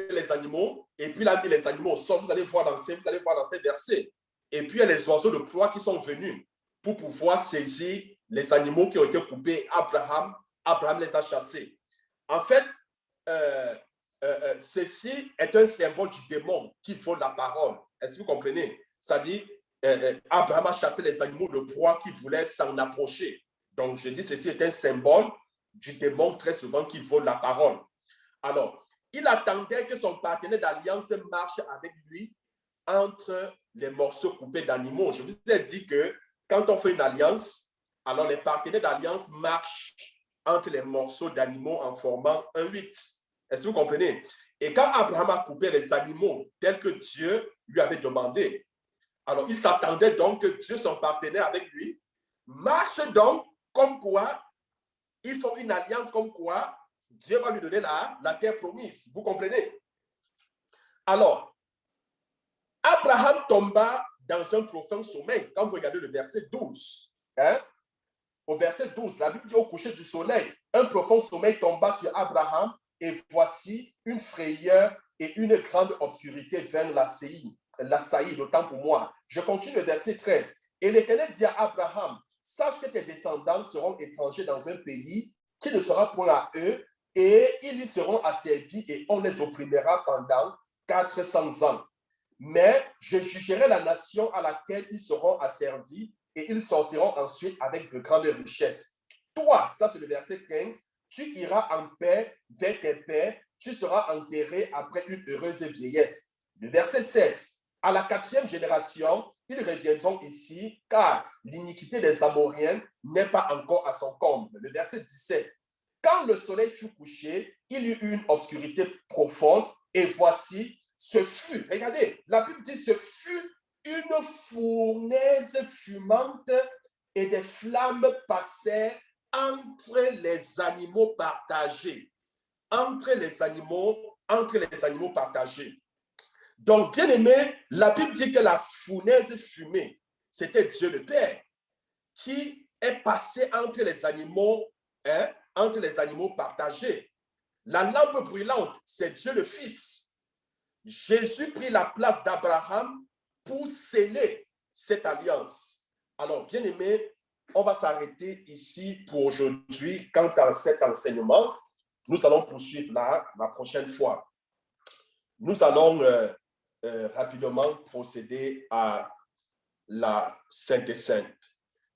les animaux et puis il a mis les animaux au sol. Vous allez voir dans ces versets. Et puis il y a les oiseaux de proie qui sont venus pour pouvoir saisir les animaux qui ont été coupés. Abraham les a chassés. En fait, ceci est un symbole du démon qui vole la parole. Est-ce que vous comprenez? C'est-à-dire, Abraham a chassé les animaux de proie qui voulaient s'en approcher. Donc, je dis ceci est un symbole du démon très souvent qui vole la parole. Alors, il attendait que son partenaire d'alliance marche avec lui entre les morceaux coupés d'animaux. Je vous ai dit que quand on fait une alliance, alors les partenaires d'alliance marchent entre les morceaux d'animaux en formant un 8. Est-ce que vous comprenez? Et quand Abraham a coupé les animaux tels que Dieu lui avait demandé, alors il s'attendait donc que Dieu, son partenaire avec lui, marche donc comme quoi ils font une alliance comme quoi Dieu va lui donner la terre promise. Vous comprenez? Alors, Abraham tomba dans un profond sommeil. Quand vous regardez le verset 12, au verset 12, la Bible dit au coucher du soleil, un profond sommeil tomba sur Abraham et voici une frayeur et une grande obscurité vers l'assaillir, d'autant pour moi. Je continue le verset 13. Et l'Éternel dit à Abraham, sache que tes descendants seront étrangers dans un pays qui ne sera point à eux, et ils y seront asservis et on les opprimera pendant 400 ans. Mais je jugerai la nation à laquelle ils seront asservis et ils sortiront ensuite avec de grandes richesses. Toi, ça c'est le verset 15, tu iras en paix vers tes pères, tu seras enterré après une heureuse vieillesse. Le verset 16, à la 4e génération, ils reviendront ici, car l'iniquité des Amoriens n'est pas encore à son comble. Le verset 17, quand le soleil fut couché, il y eut une obscurité profonde, et voici, ce fut, regardez, la Bible dit, ce fut une fournaise fumante et des flammes passaient entre les animaux partagés. Entre les animaux partagés. Donc, bien aimé, la Bible dit que la fournaise fumée, c'était Dieu le Père qui est passé entre les animaux partagés. La lampe brûlante, c'est Dieu le Fils. Jésus prit la place d'Abraham pour sceller cette alliance. Alors, bien aimé, on va s'arrêter ici pour aujourd'hui. Quant à cet enseignement, nous allons poursuivre la prochaine fois. Nous allons rapidement procéder à la Sainte des Saintes.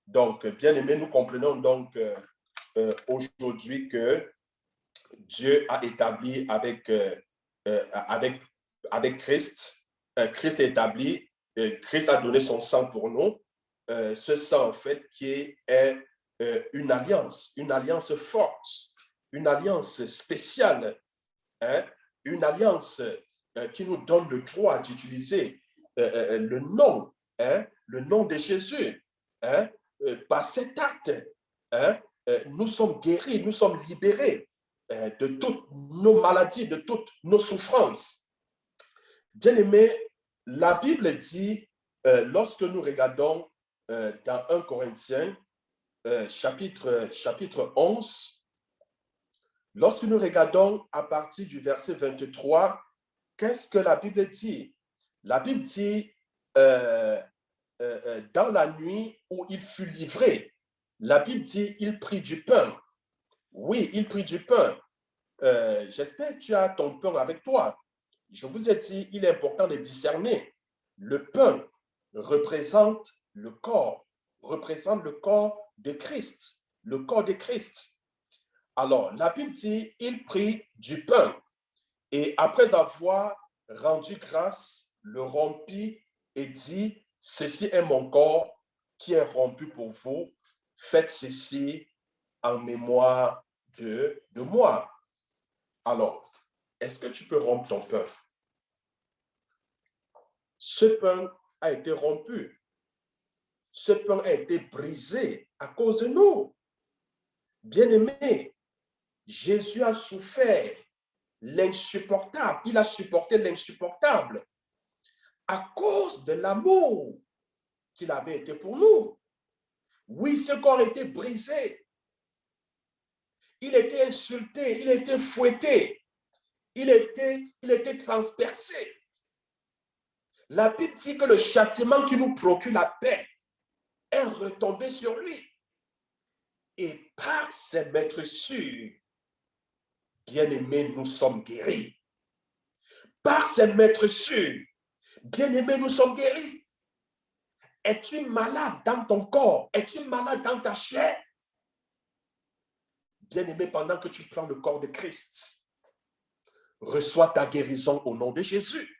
Donc, bien aimé, nous comprenons donc aujourd'hui que Dieu a établi avec Christ, Christ est établi, Christ a donné son sang pour nous, ce sang en fait qui est une alliance forte, une alliance spéciale, une alliance qui nous donne le droit d'utiliser le nom de Jésus. Par cet acte, nous sommes guéris, nous sommes libérés de toutes nos maladies, de toutes nos souffrances. Bien-aimés, la Bible dit, lorsque nous regardons dans 1 Corinthiens, chapitre 11, lorsque nous regardons à partir du verset 23, qu'est-ce que la Bible dit? La Bible dit, dans la nuit où il fut livré, la Bible dit, il prit du pain. Oui, il prit du pain. J'espère que tu as ton pain avec toi. Je vous ai dit, il est important de discerner. Le pain représente le corps de Christ, le corps de Christ. Alors, la Bible dit, il prit du pain et après avoir rendu grâce, le rompit et dit, ceci est mon corps qui est rompu pour vous, faites ceci en mémoire de moi. Alors, est-ce que tu peux rompre ton pain? Ce pain a été rompu. Ce pain a été brisé à cause de nous. Bien-aimés, Jésus a souffert l'insupportable. Il a supporté l'insupportable à cause de l'amour qu'il avait été pour nous. Oui, ce corps a été brisé. Il était insulté, il était fouetté, il était transpercé. La Bible dit que le châtiment qui nous procure la paix est retombé sur lui. Et par ses maîtres-sûrs, bien-aimés, nous sommes guéris. Par ses maîtres-sûrs, bien-aimés, nous sommes guéris. Es-tu malade dans ton corps? Es-tu malade dans ta chair? Bien-aimé, pendant que tu prends le corps de Christ, reçois ta guérison au nom de Jésus.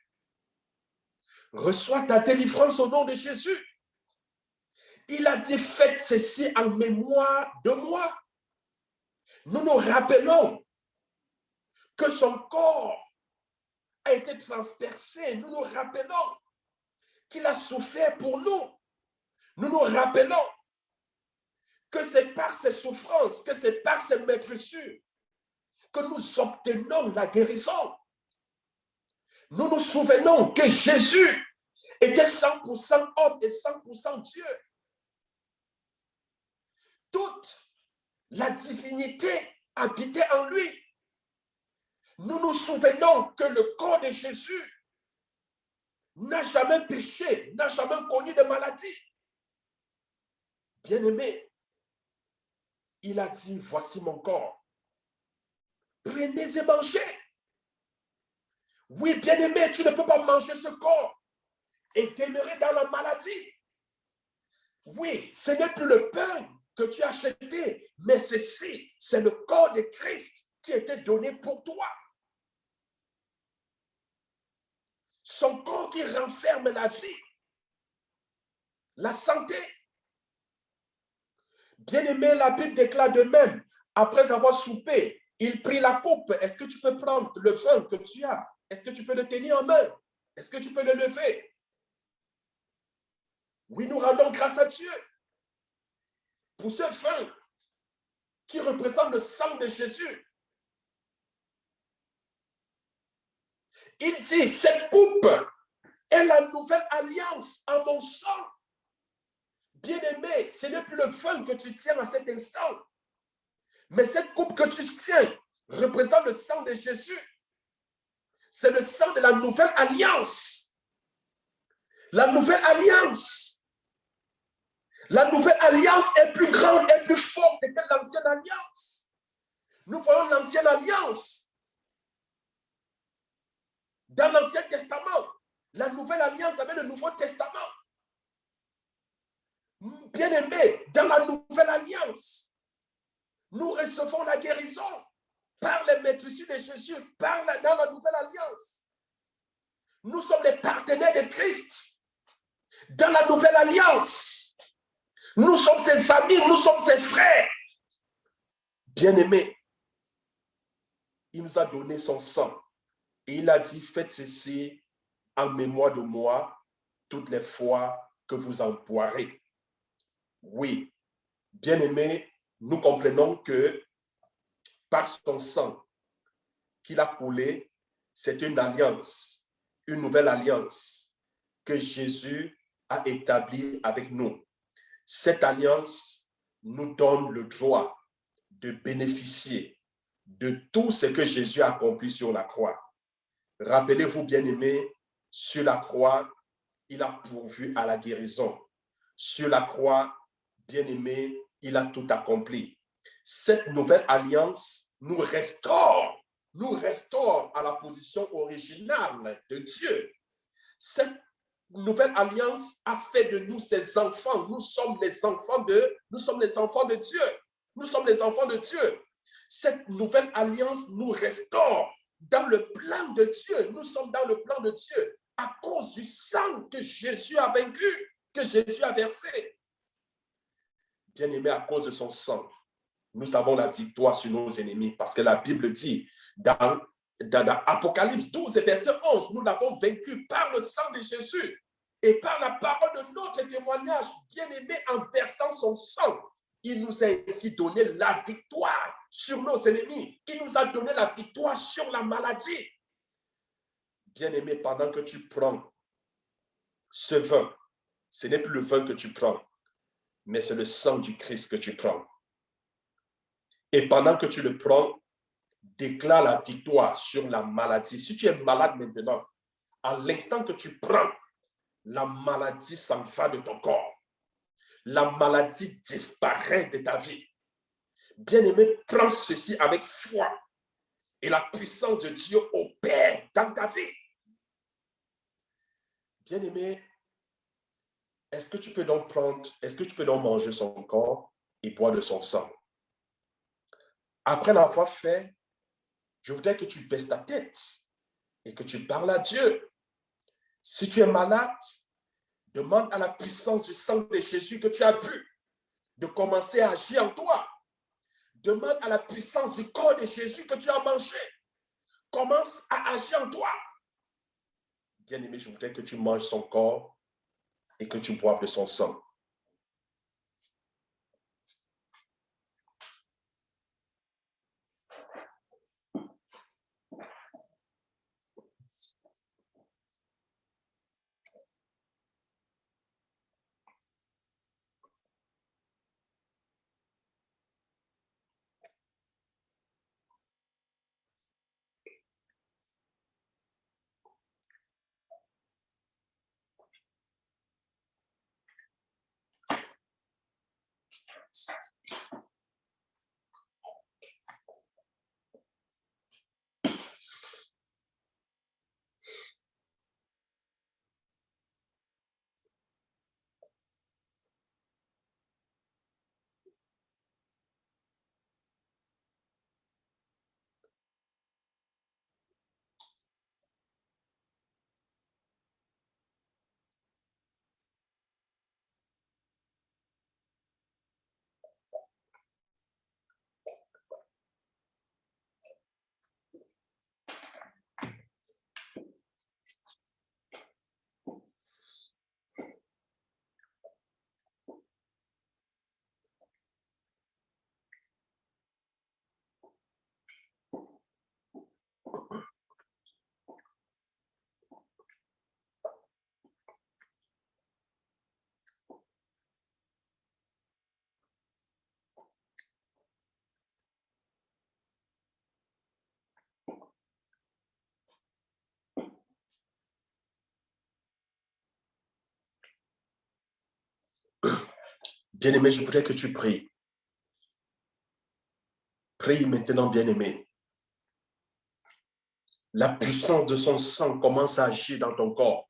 Reçois ta délivrance au nom de Jésus. Il a dit, faites ceci en mémoire de moi. Nous nous rappelons que son corps a été transpercé. Nous nous rappelons qu'il a souffert pour nous. Nous nous rappelons que c'est par ses souffrances, que c'est par ses maîtresses que nous obtenons la guérison. Nous nous souvenons que Jésus était 100% homme et 100% Dieu. Toute la divinité habitait en lui. Nous nous souvenons que le corps de Jésus n'a jamais péché, n'a jamais connu de maladie. Bien-aimé, il a dit, voici mon corps. Prenez et mangez. Oui, bien-aimé, tu ne peux pas manger ce corps et demeurer dans la maladie. Oui, ce n'est plus le pain que tu as acheté, mais ceci, c'est le corps de Christ qui a été donné pour toi. Son corps qui renferme la vie, la santé. Bien-aimé, la Bible déclare de même, après avoir soupé, il prit la coupe. Est-ce que tu peux prendre le vin que tu as? Est-ce que tu peux le tenir en main? Est-ce que tu peux le lever? Oui, nous rendons grâce à Dieu pour ce vin qui représente le sang de Jésus. Il dit, cette coupe est la nouvelle alliance en mon sang. Bien-aimé, ce n'est plus le vin que tu tiens à cet instant, mais cette coupe que tu tiens représente le sang de Jésus. C'est le sang de la nouvelle alliance. La nouvelle alliance. La nouvelle alliance est plus grande et plus forte que l'ancienne alliance. Nous voyons l'ancienne alliance dans l'Ancien Testament. La nouvelle alliance avec le Nouveau Testament. Bien-aimés, dans la nouvelle alliance, nous recevons la guérison par les maîtrises de Jésus, dans la nouvelle alliance. Nous sommes les partenaires de Christ dans la nouvelle alliance. Nous sommes ses amis, nous sommes ses frères. Bien-aimés, il nous a donné son sang et il a dit, faites ceci en mémoire de moi toutes les fois que vous en boirez. Oui, bien-aimés, nous comprenons que par son sang qu'il a coulé, c'est une alliance. une nouvelle alliance que Jésus a établie avec nous. Cette alliance nous donne le droit de bénéficier de tout ce que Jésus a accompli sur la croix. Rappelez-vous, bien-aimés, sur la croix, il a pourvu à la guérison. Sur la croix, bien-aimé, il a tout accompli. Cette nouvelle alliance nous restaure à la position originale de Dieu. Cette nouvelle alliance a fait de nous ses enfants. Nous sommes les enfants de Dieu. Nous sommes les enfants de Dieu. Cette nouvelle alliance nous restaure dans le plan de Dieu. Nous sommes dans le plan de Dieu à cause du sang que Jésus a vaincu, que Jésus a versé. Bien-aimé, à cause de son sang, nous avons la victoire sur nos ennemis parce que la Bible dit dans Apocalypse 12 et verset 11, nous l'avons vaincu par le sang de Jésus et par la parole de notre témoignage. Bien-aimé, en versant son sang, il nous a ainsi donné la victoire sur nos ennemis. Il nous a donné la victoire sur la maladie. Bien-aimé, pendant que tu prends ce vin, ce n'est plus le vin que tu prends, mais c'est le sang du Christ que tu prends. Et pendant que tu le prends, déclare la victoire sur la maladie. Si tu es malade maintenant, à l'instant que tu prends, la maladie s'en va de ton corps. La maladie disparaît de ta vie. Bien-aimé, prends ceci avec foi et la puissance de Dieu opère dans ta vie. Bien-aimé, est-ce que tu peux donc manger son corps et boire de son sang? Après l'avoir fait, je voudrais que tu baisses ta tête et que tu parles à Dieu. Si tu es malade, demande à la puissance du sang de Jésus que tu as bu de commencer à agir en toi. Demande à la puissance du corps de Jésus que tu as mangé. Commence à agir en toi. Bien-aimé, je voudrais que tu manges son corps et que tu boives de son sang. Bien-aimé, je voudrais que tu pries. Prie maintenant, bien-aimé. La puissance de son sang commence à agir dans ton corps.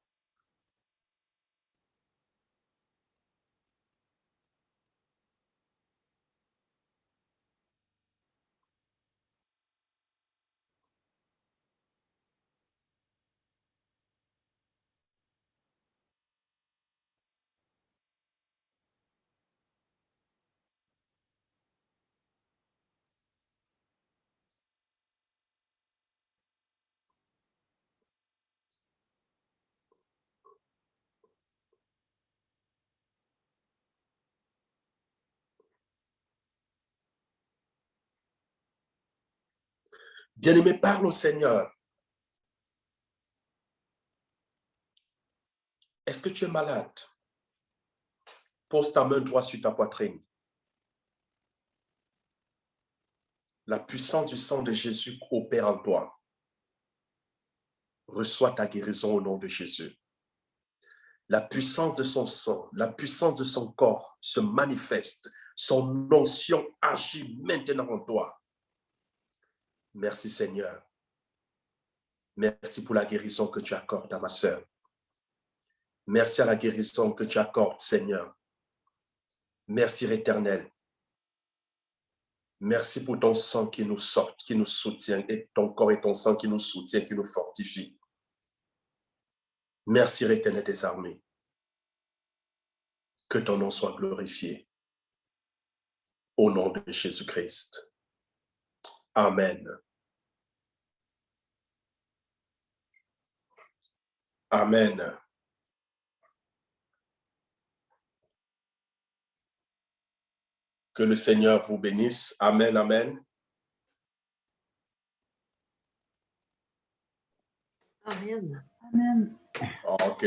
Bien-aimé, parle au Seigneur. Est-ce que tu es malade? Pose ta main droite sur ta poitrine. La puissance du sang de Jésus opère en toi. Reçois ta guérison au nom de Jésus. La puissance de son sang, la puissance de son corps se manifeste. Son onction agit maintenant en toi. Merci Seigneur. Merci pour la guérison que tu accordes à ma sœur. Merci à la guérison que tu accordes, Seigneur. Merci, Éternel. Merci pour ton sang qui nous sort, qui nous soutient, et ton corps et ton sang qui nous soutient, qui nous fortifie. Merci, Éternel des armées. Que ton nom soit glorifié. Au nom de Jésus-Christ. Amen. Amen. Que le Seigneur vous bénisse. Amen, amen. Amen. Amen. OK.